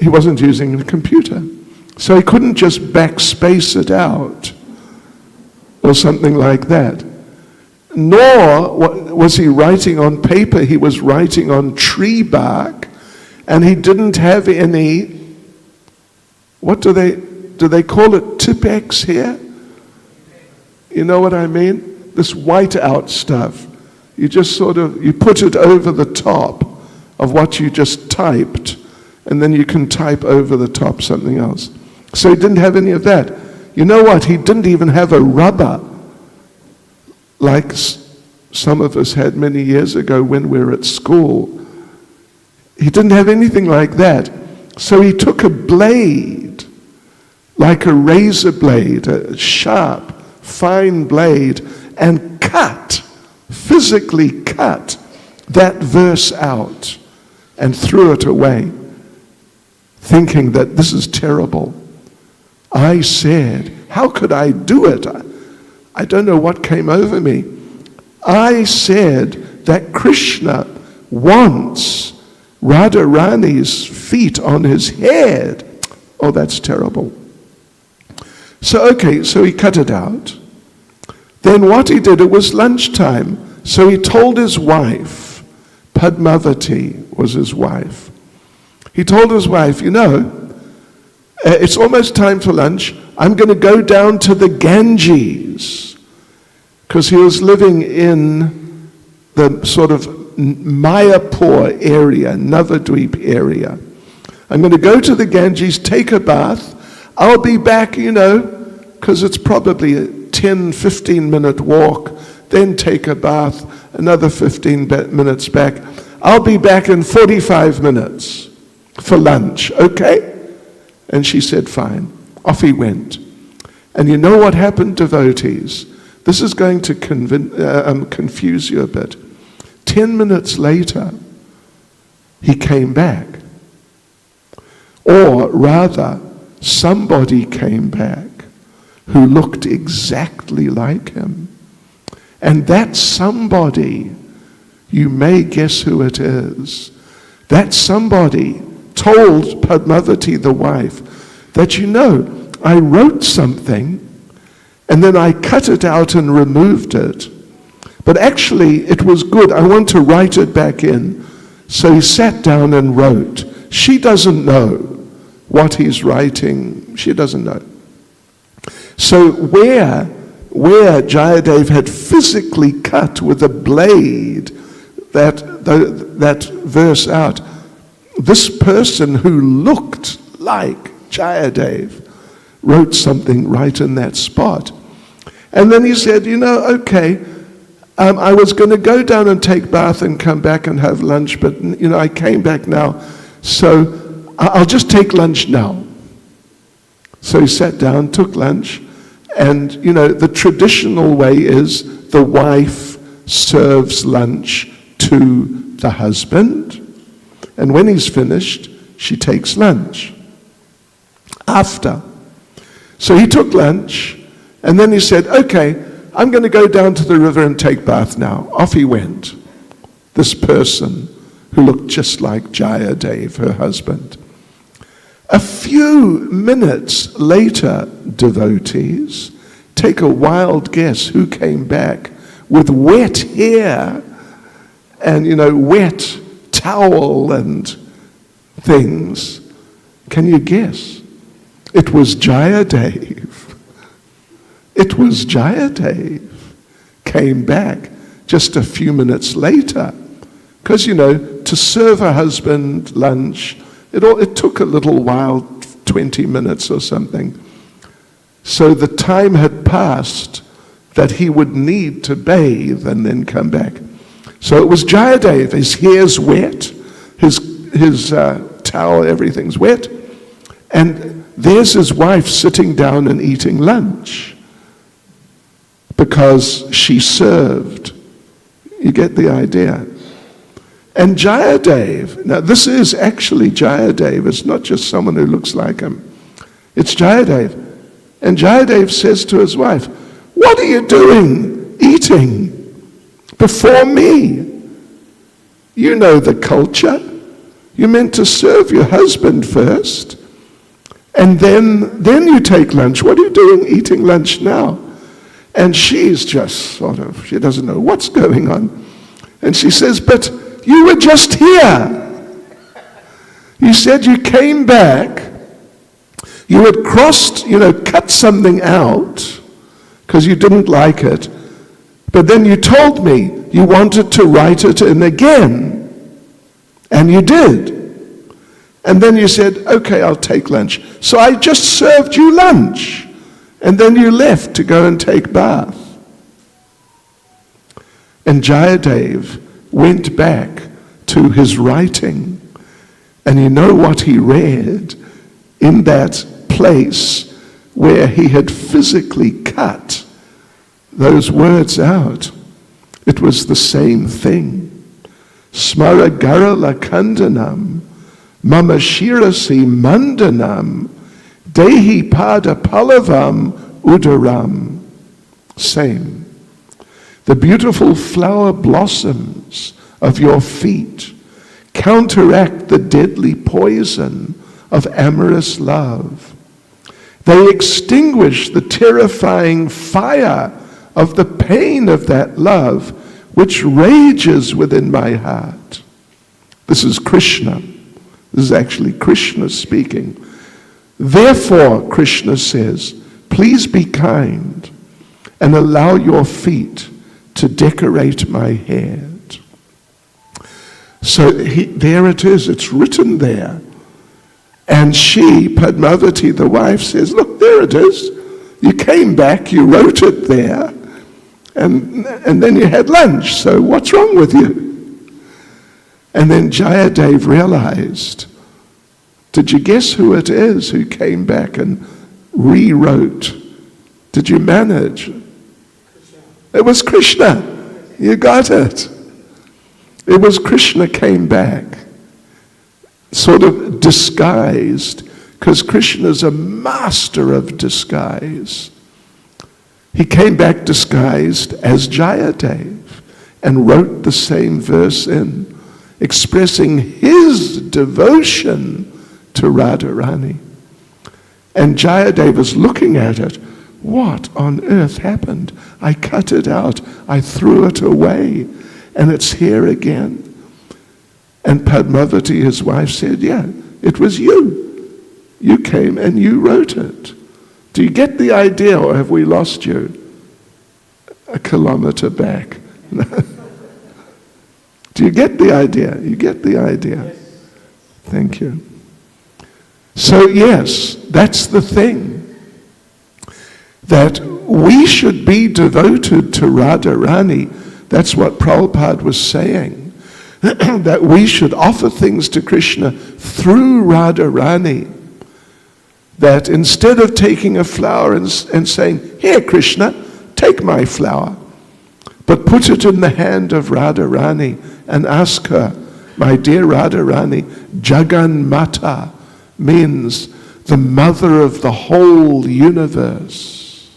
He wasn't using a computer. So he couldn't just backspace it out or something like that. Nor was he writing on paper, he was writing on tree bark, and he didn't have any, what do they call it, Tipex here? You know what I mean? this white-out stuff. You just you put it over the top of what you just typed, and then you can type over the top something else. So he didn't have any of that. You know what? He didn't even have a rubber like some of us had many years ago when we were at school. He didn't have anything like that. So he took a blade, like a razor blade, a sharp, fine blade, and physically cut that verse out and threw it away, thinking that this is terrible. I said, how could I do it? I don't know what came over me. I said that Krishna wants Radharani's feet on his head. Oh, that's terrible. So he cut it out. Then what he did, it was lunchtime. So he told his wife, Padmavati was his wife. He told his wife, it's almost time for lunch. I'm going to go down to the Ganges, because he was living in the sort of Mayapur area, Navadweep area. I'm going to go to the Ganges, take a bath. I'll be back, because it's probably a 10-15 minute walk, then take a bath, another 15 minutes back. I'll be back in 45 minutes for lunch, okay? And she said, fine. Off he went. And you know what happened, devotees? This is going to confuse you a bit. 10 minutes later, he came back. Or rather, somebody came back who looked exactly like him. And that somebody, you may guess who it is. That somebody told Padmavati, the wife, that I wrote something and then I cut it out and removed it. But actually it was good. I want to write it back in. So he sat down and wrote. She doesn't know what he's writing. She doesn't know. So where Jayadev had physically cut with a blade that verse out, this person who looked like Jayadev wrote something right in that spot. And then he said, okay, I was going to go down and take bath and come back and have lunch, but I came back now, so I'll just take lunch now. So he sat down, took lunch, and the traditional way is the wife serves lunch to the husband, and when he's finished, she takes lunch after. So he took lunch, and then he said, okay, I'm going to go down to the river and take bath now. Off he went, this person who looked just like Jayadev, her husband. A few minutes later, devotees, take a wild guess who came back with wet hair and, wet towel and things. Can you guess? It was Jayadev. It was Jayadev. Came back just a few minutes later. Because, to serve a husband lunch, it took a little while, 20 minutes or something. So the time had passed that he would need to bathe and then come back. So it was Jayadev. His hair's wet, his towel, everything's wet. And there's his wife sitting down and eating lunch because she served. You get the idea. And Jayadev, now this is actually Jayadev, it's not just someone who looks like him. It's Jayadev. And Jayadev says to his wife, what are you doing eating before me? You know the culture. You're meant to serve your husband first, and then you take lunch. What are you doing eating lunch now? And she's just she doesn't know what's going on. And she says, but you were just here. You said you came back. You had crossed, cut something out because you didn't like it. But then you told me you wanted to write it in again, and you did. And then you said, okay, I'll take lunch. So I just served you lunch, and then you left to go and take bath. And Jayadev went back to his writing, and you know what he read in that place where he had physically cut those words out. It was the same thing. Smaragarala kandanam, mama shirasi mandanam, dehi pada palavam udaram. Same. The beautiful flower blossoms of your feet counteract the deadly poison of amorous love. They extinguish the terrifying fire of the pain of that love which rages within my heart. This is Krishna. This is actually Krishna speaking. Therefore, Krishna says, please be kind and allow your feet to decorate my head. So there it is, it's written there. And she, Padmavati, the wife, says, look, there it is. You came back, you wrote it there, and then you had lunch, so what's wrong with you? And then Jayadev realized, did you guess who it is who came back and rewrote? Did you manage? It was Krishna. You got it. It was Krishna came back, sort of disguised, because Krishna is a master of disguise. He came back disguised as Jayadev and wrote the same verse in, expressing his devotion to Radharani. And Jayadev is looking at it. What on earth happened? I cut it out. I threw it away. And it's here again. And Padmavati, his wife, said, yeah, it was you. You came and you wrote it. Do you get the idea, or have we lost you a kilometer back? Do you get the idea? You get the idea? Yes. Thank you. So yes, that's the thing. That we should be devoted to Radharani. That's what Prabhupada was saying. That we should offer things to Krishna through Radharani. That instead of taking a flower and saying, here Krishna, take my flower, but put it in the hand of Radharani and ask her, my dear Radharani, Jagannatha means the mother of the whole universe.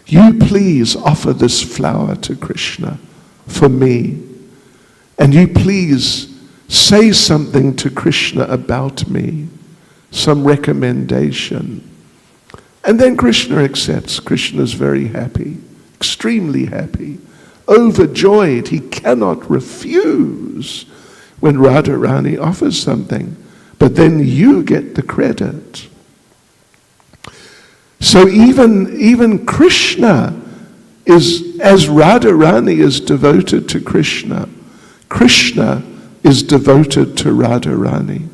You please offer this flower to Krishna for me. And you please say something to Krishna about me, some recommendation. And then Krishna accepts. Krishna is very happy, extremely happy, overjoyed. He cannot refuse when Radharani offers something. But then you get the credit. So even Krishna is, as Radharani is devoted to Krishna, Krishna is devoted to Radharani.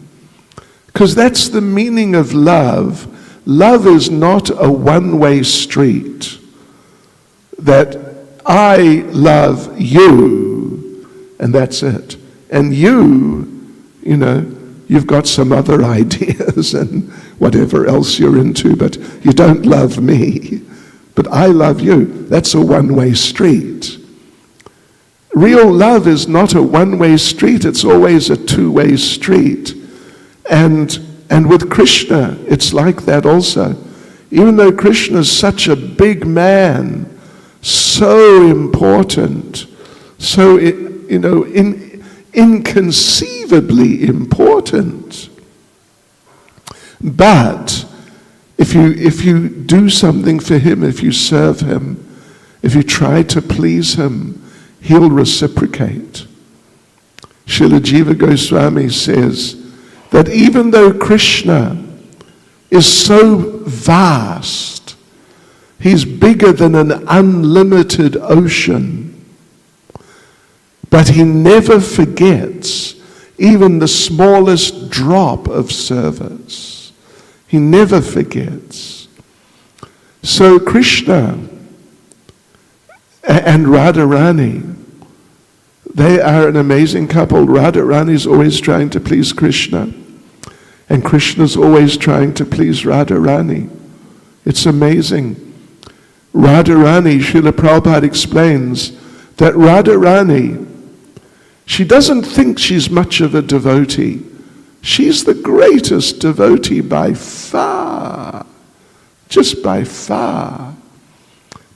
Because that's the meaning of love. Love is not a one-way street. That I love you, and that's it. And you know, you've got some other ideas and whatever else you're into, but you don't love me. But I love you. That's a one-way street. Real love is not a one-way street. It's always a two-way street. And with Krishna, it's like that also. Even though Krishna is such a big man, so important, so, inconceivably important. But if you do something for him, if you serve him, if you try to please him, he'll reciprocate. Srila Jiva Goswami says that even though Krishna is so vast, He's bigger than an unlimited ocean. But he never forgets even the smallest drop of service. He never forgets. So Krishna and Radharani, they are an amazing couple. Radharani is always trying to please Krishna, and Krishna's always trying to please Radharani. It's amazing. Radharani, Srila Prabhupada explains that Radharani, she doesn't think she's much of a devotee. She's the greatest devotee by far, just by far.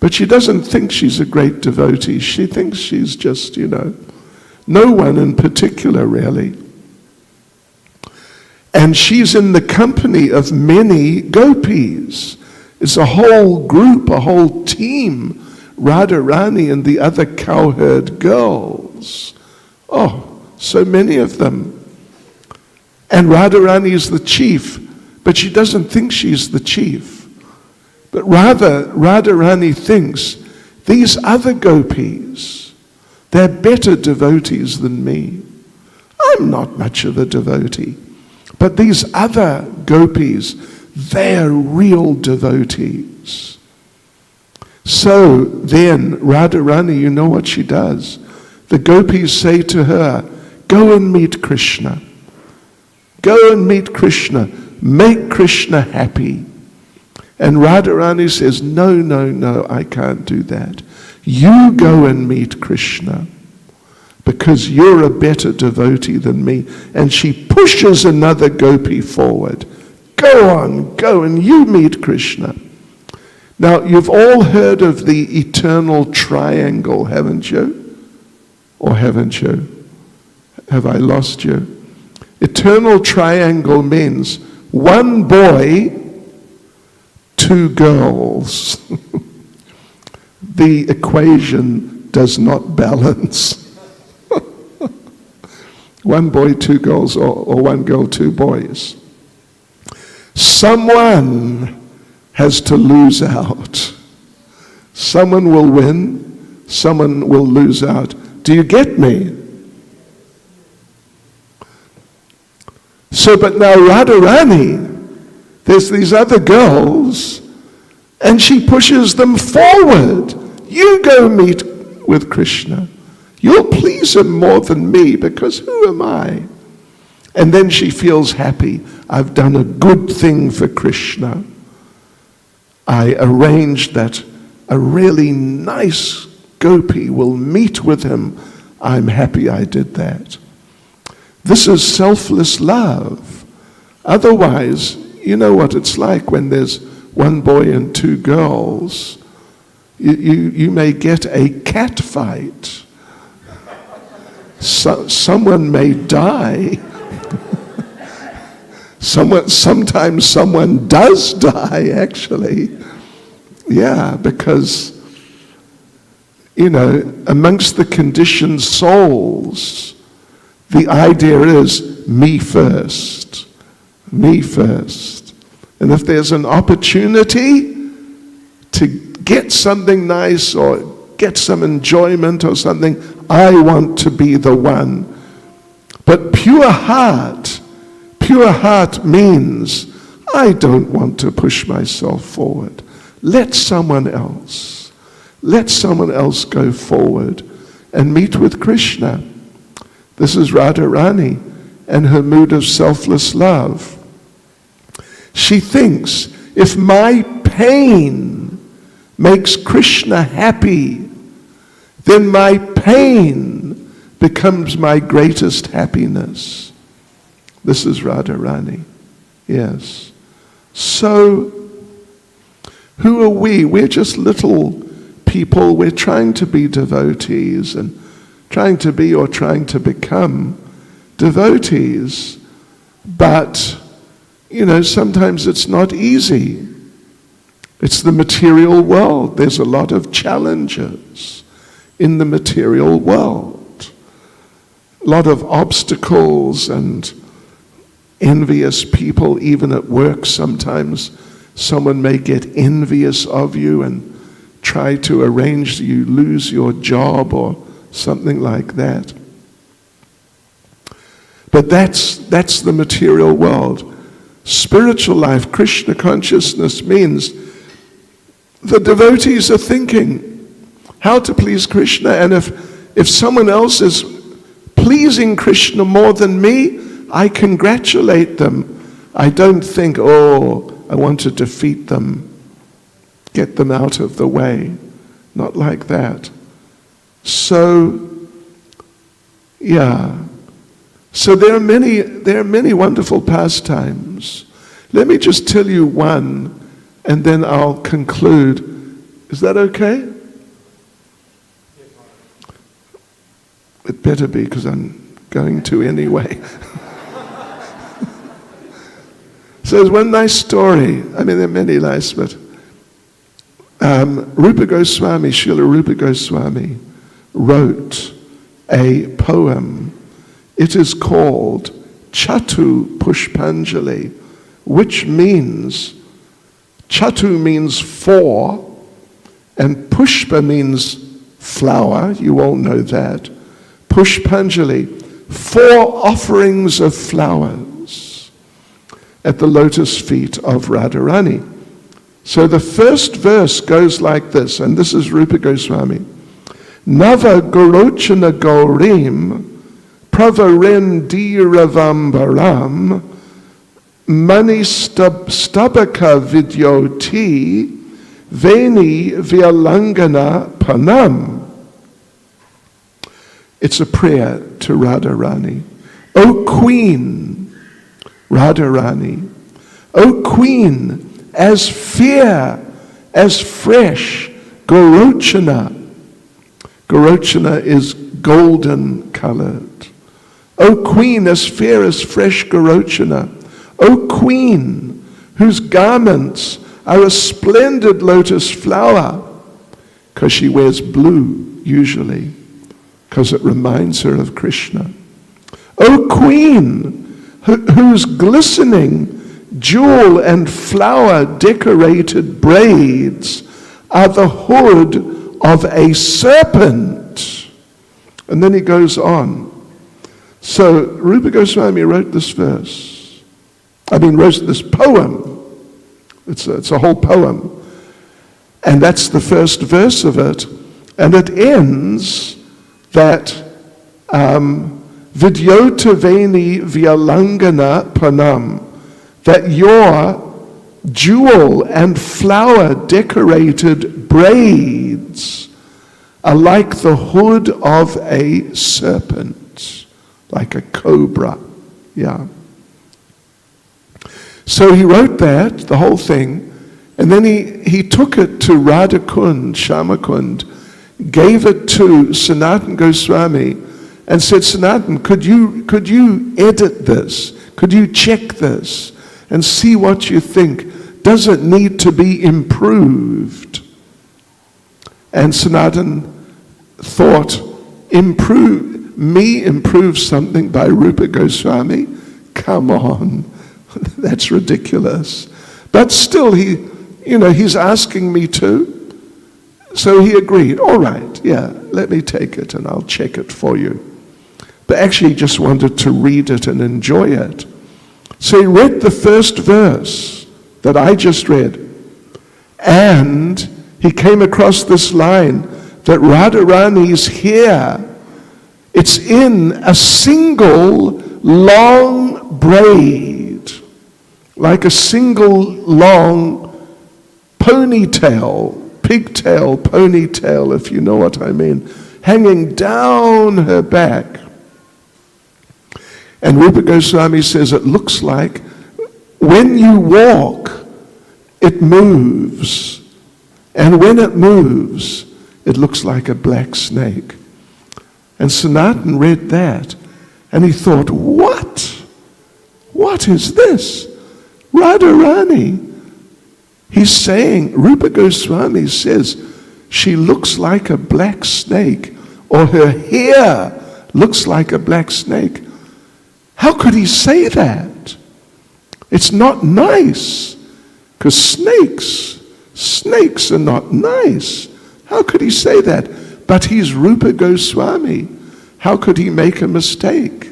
But she doesn't think she's a great devotee. She thinks she's just, no one in particular, really. And she's in the company of many gopis. It's a whole group, a whole team, Radharani and the other cowherd girls. Oh, so many of them. And Radharani is the chief, but she doesn't think she's the chief. But rather, Radharani thinks, these other gopis, they're better devotees than me. I'm not much of a devotee. But these other gopis, they're real devotees. So then, Radharani, you know what she does? The gopis say to her, go and meet Krishna. Go and meet Krishna. Make Krishna happy. And Radharani says, no, I can't do that. You go and meet Krishna, because you're a better devotee than me. And she pushes another gopi forward. Go on, go and you meet Krishna. Now, you've all heard of the eternal triangle, haven't you? Or haven't you? Have I lost you? Eternal triangle means one boy, two girls. The equation does not balance. One boy, two girls, or one girl, two boys. Someone has to lose out. Someone will win, someone will lose out. Do you get me? So, but now Radharani, there's these other girls, and she pushes them forward. You go meet with Krishna. You'll please him more than me, because who am I? And then she feels happy. I've done a good thing for Krishna. I arranged that a really nice gopi will meet with him. I'm happy I did that. This is selfless love. Otherwise, you know what it's like when there's one boy and two girls. You may get a cat fight. Someone may die. Sometimes someone does die, actually. Yeah, because, amongst the conditioned souls, the idea is me first. Me first. And if there's an opportunity to get something nice or get some enjoyment or something, I want to be the one. But pure heart means I don't want to push myself forward. Let someone else go forward and meet with Krishna. This is Radharani and her mood of selfless love. She thinks, if my pain makes Krishna happy, then my pain becomes my greatest happiness. This is Radharani. Yes. So, who are we? We're just little people. We're trying to be devotees and trying to be or trying to become devotees. But, sometimes it's not easy. It's the material world. There's a lot of challenges in the material world. A lot of obstacles and envious people, even at work sometimes. someone may get envious of you and try to arrange you lose your job or something like that. But that's the material world. Spiritual life, Krishna consciousness, means the devotees are thinking how to please Krishna, and if someone else is pleasing Krishna more than me, I congratulate them. I don't think, oh, I want to defeat them, get them out of the way. Not like that. So, yeah. So there are many wonderful pastimes. Let me just tell you one, and then I'll conclude. Is that okay? It better be, because I'm going to anyway. So there's one nice story. I mean, there are many nice, but Rupa Goswami, Srila Rupa Goswami, wrote a poem. It is called Chatu Pushpanjali, which means, Chatu means four, and Pushpa means flower. You all know that. Pushpanjali, 4 offerings of flowers at the lotus feet of Radharani. So the first verse goes like this, and this is Rupa Goswami. Nava Gorochana Gaurim Pravarendiravambaram Mani Stabaka Vidyoti Veni Vyalangana Panam. It's a prayer to Radharani. O Queen, Radharani, O Queen, as fair, as fresh, Gorochana. Gorochana is golden colored. O Queen, as fair as fresh Gorochana. O Queen, whose garments are a splendid lotus flower, because she wears blue usually, because it reminds her of Krishna. O Queen, whose glistening jewel and flower decorated braids are the hood of a serpent. And then he goes on. So Rupa Goswami wrote this poem. It's a whole poem. And that's the first verse of it. And it ends that Vidyota Veni Vyalangana Panam, that your jewel and flower decorated braids are like the hood of a serpent, like a cobra. Yeah. So he wrote that, the whole thing, and then he took it to Radhakund, Shamakund, gave it to Sanatana Goswami, and said, Sanatana, could you edit this? Could you check this and see what you think? Does it need to be improved? And Sanatana thought, improve something by Rupa Goswami? Come on, that's ridiculous. But still, he's asking me to. So he agreed, all right, yeah, let me take it and I'll check it for you. But actually he just wanted to read it and enjoy it. So he read the first verse that I just read. And he came across this line that Radharani's hair, it's in a single long braid, like a single long ponytail, pigtail, ponytail, if you know what I mean, hanging down her back. And Rupa Goswami says it looks like when you walk, it moves. And when it moves, it looks like a black snake. And Sanatana read that, and he thought, what? What is this? Radharani. He's saying, Rupa Goswami says, she looks like a black snake, or her hair looks like a black snake. How could he say that? It's not nice, Because snakes are not nice. How could he say that? But he's Rupa Goswami. How could he make a mistake?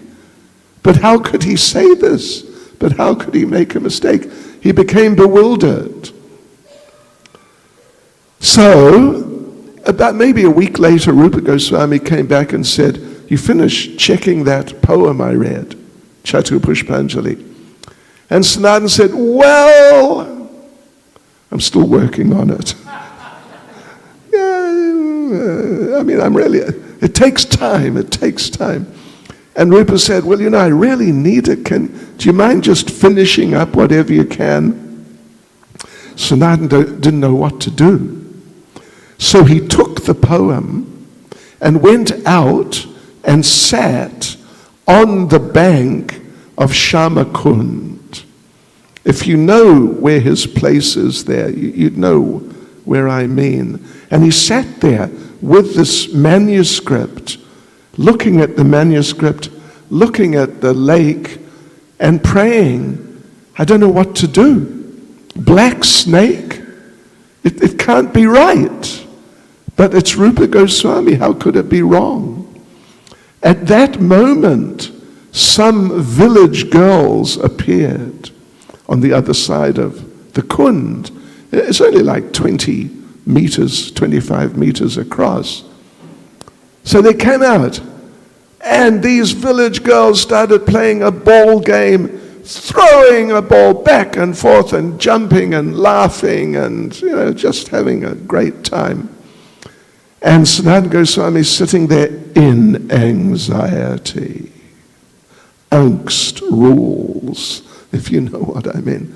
But how could he say this? But how could he make a mistake? He became bewildered. So, about maybe a week later, Rupa Goswami came back and said, "You finished checking that poem I read, Chatu Pushpanjali?" And Sanatan said, "Well, I'm still working on it." It takes time. And Rupa said, "Well, I really need it. Do you mind just finishing up whatever you can?" Sanatan didn't know what to do. So he took the poem and went out and sat on the bank of Shamakund. If you know where his place is there, you'd know where I mean. And he sat there with this manuscript, looking at the manuscript, looking at the lake, and praying. I don't know what to do. Black snake? It can't be right. But it's Rupa Goswami. How could it be wrong? At that moment, some village girls appeared on the other side of the Kund. It's only like 20 meters, 25 meters across. So they came out, and these village girls started playing a ball game, throwing a ball back and forth and jumping and laughing and, just having a great time. And Sanatana Goswami sitting there in anxiety. Angst rules, if you know what I mean.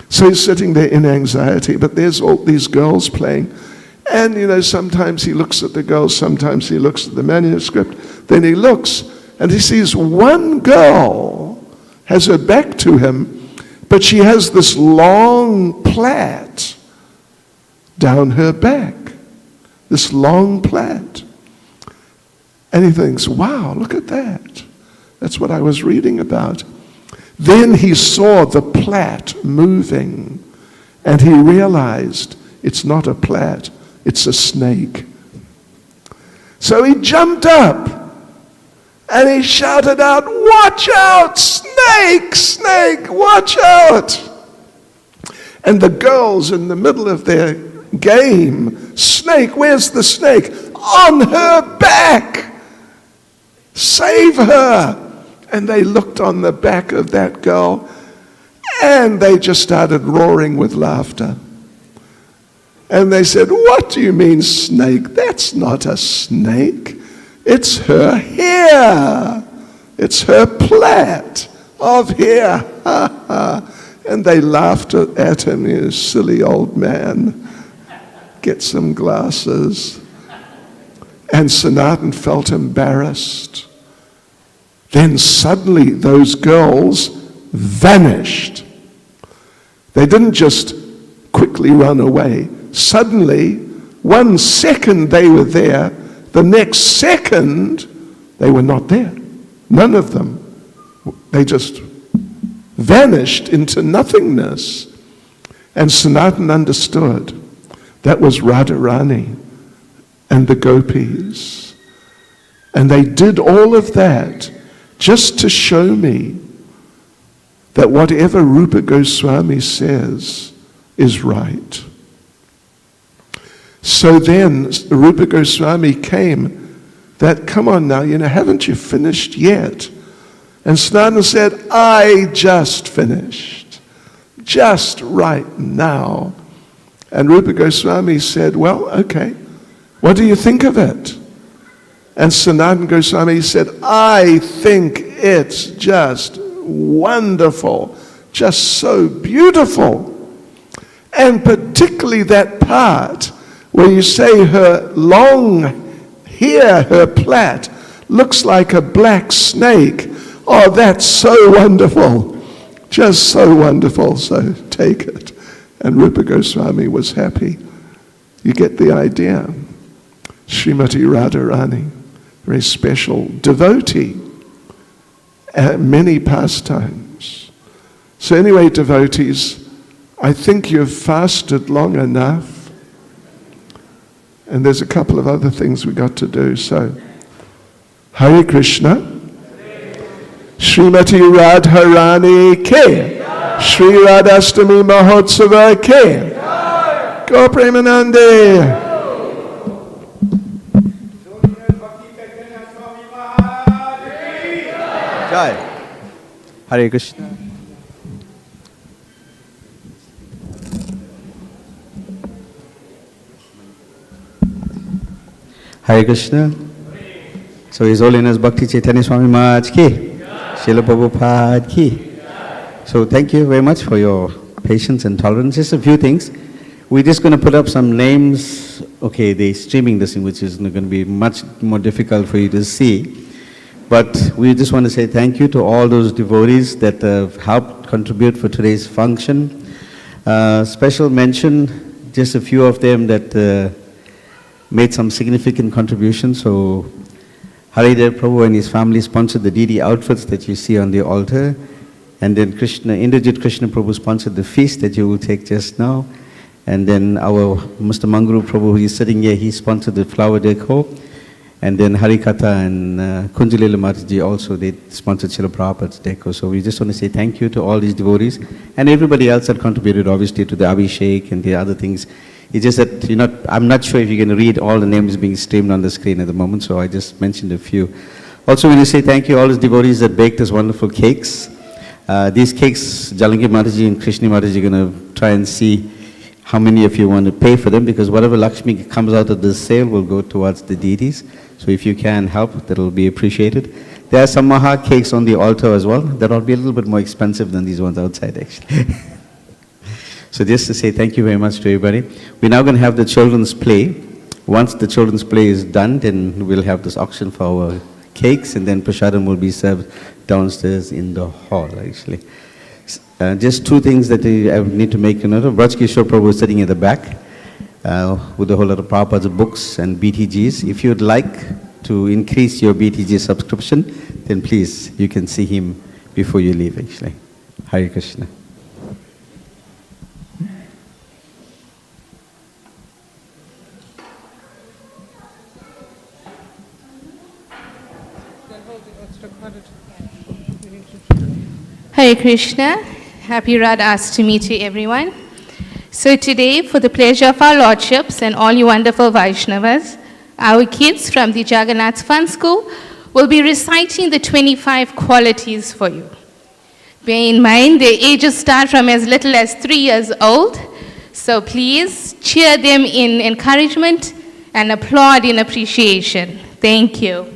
So he's sitting there in anxiety, but there's all these girls playing. And, sometimes he looks at the girls, sometimes he looks at the manuscript. Then he looks, and he sees one girl has her back to him, but she has this long plait down her back. This long plait. And he thinks, wow, look at that. That's what I was reading about. Then he saw the plait moving, and he realized it's not a plait, it's a snake. So he jumped up, and he shouted out, "Watch out, snake, snake, watch out!" And the girls in the middle of their game, "Snake, where's the snake?" "On her back! Save her!" And they looked on the back of that girl, and they just started roaring with laughter. And they said, "What do you mean, snake? That's not a snake. It's her hair. It's her plait of hair." And they laughed at him, "You silly old man. Get some glasses." And Sanatan felt embarrassed. Then suddenly those girls vanished. They didn't just quickly run away. Suddenly, 1 second they were there, the next second they were not there. None of them. They just vanished into nothingness. And Sanatan understood. That was Radharani and the gopis. And they did all of that just to show me that whatever Rupa Goswami says is right. So then Rupa Goswami came, that, "Come on now, haven't you finished yet?" And Sanatana said, "I just finished, just right now." And Rupa Goswami said, "Well, okay, what do you think of it?" And Sanatana Goswami said, "I think it's just wonderful, just so beautiful. And particularly that part where you say her long hair, her plait, looks like a black snake. Oh, that's so wonderful, just so wonderful, so take it." And Rupa Goswami was happy. You get the idea. Srimati Radharani, very special devotee, many pastimes. So anyway, devotees, I think you've fasted long enough. And there's a couple of other things we got to do. So, Hare Krishna. Srimati Radharani Ke. Shri Radhastami Mahotsava Ke. Go Premanande. Jai. Hare Krishna. Hare Krishna. So His Holiness Bhakti Chaitanya Swami Maharaj ki, Srila Prabhupada ki. So thank you very much for your patience and tolerance. Just a few things. We're just going to put up some names. Okay, they're streaming this thing, which is going to be much more difficult for you to see. But we just want to say thank you to all those devotees that have helped contribute for today's function. Special mention, just a few of them that made some significant contributions. So Haridev Prabhu and his family sponsored the DD outfits that you see on the altar. And then Indrajit Krishna Prabhu sponsored the feast that you will take just now. And then our Mr. Manguru Prabhu, who is sitting here, he sponsored the flower decor. And then Harikatha and Kunjalila Mataji also, they sponsored Srila Prabhupada's decor. So we just want to say thank you to all these devotees and everybody else that contributed, obviously, to the Abhishek and the other things. It's just that I'm not sure if you're going to read all the names being streamed on the screen at the moment, so I just mentioned a few. Also, we want to say thank you all these devotees that baked these wonderful cakes. These cakes, Jalangi Mataji and Krishna Mataji are going to try and see how many of you want to pay for them, because whatever Lakshmi comes out of this sale will go towards the deities. So if you can help, that will be appreciated. There are some Maha cakes on the altar as well. That will be a little bit more expensive than these ones outside, actually. So just to say thank you very much to everybody. We're now going to have the children's play. Once the children's play is done, then we'll have this auction for our cakes, and then prasadam will be served downstairs in the hall, actually. Just two things that I need to make a note of. Braj Kishore Prabhu is sitting at the back with a whole lot of Prabhupada's books and BTGs. If you'd like to increase your BTG subscription, then please, you can see him before you leave, actually. Hare Krishna. Hare Krishna, happy Radhastami to everyone. So today, for the pleasure of our lordships and all you wonderful Vaishnavas, our kids from the Jagannath Fun School will be reciting the 25 qualities for you. Bear in mind, their ages start from as little as 3 years old, so please cheer them in encouragement and applaud in appreciation. Thank you.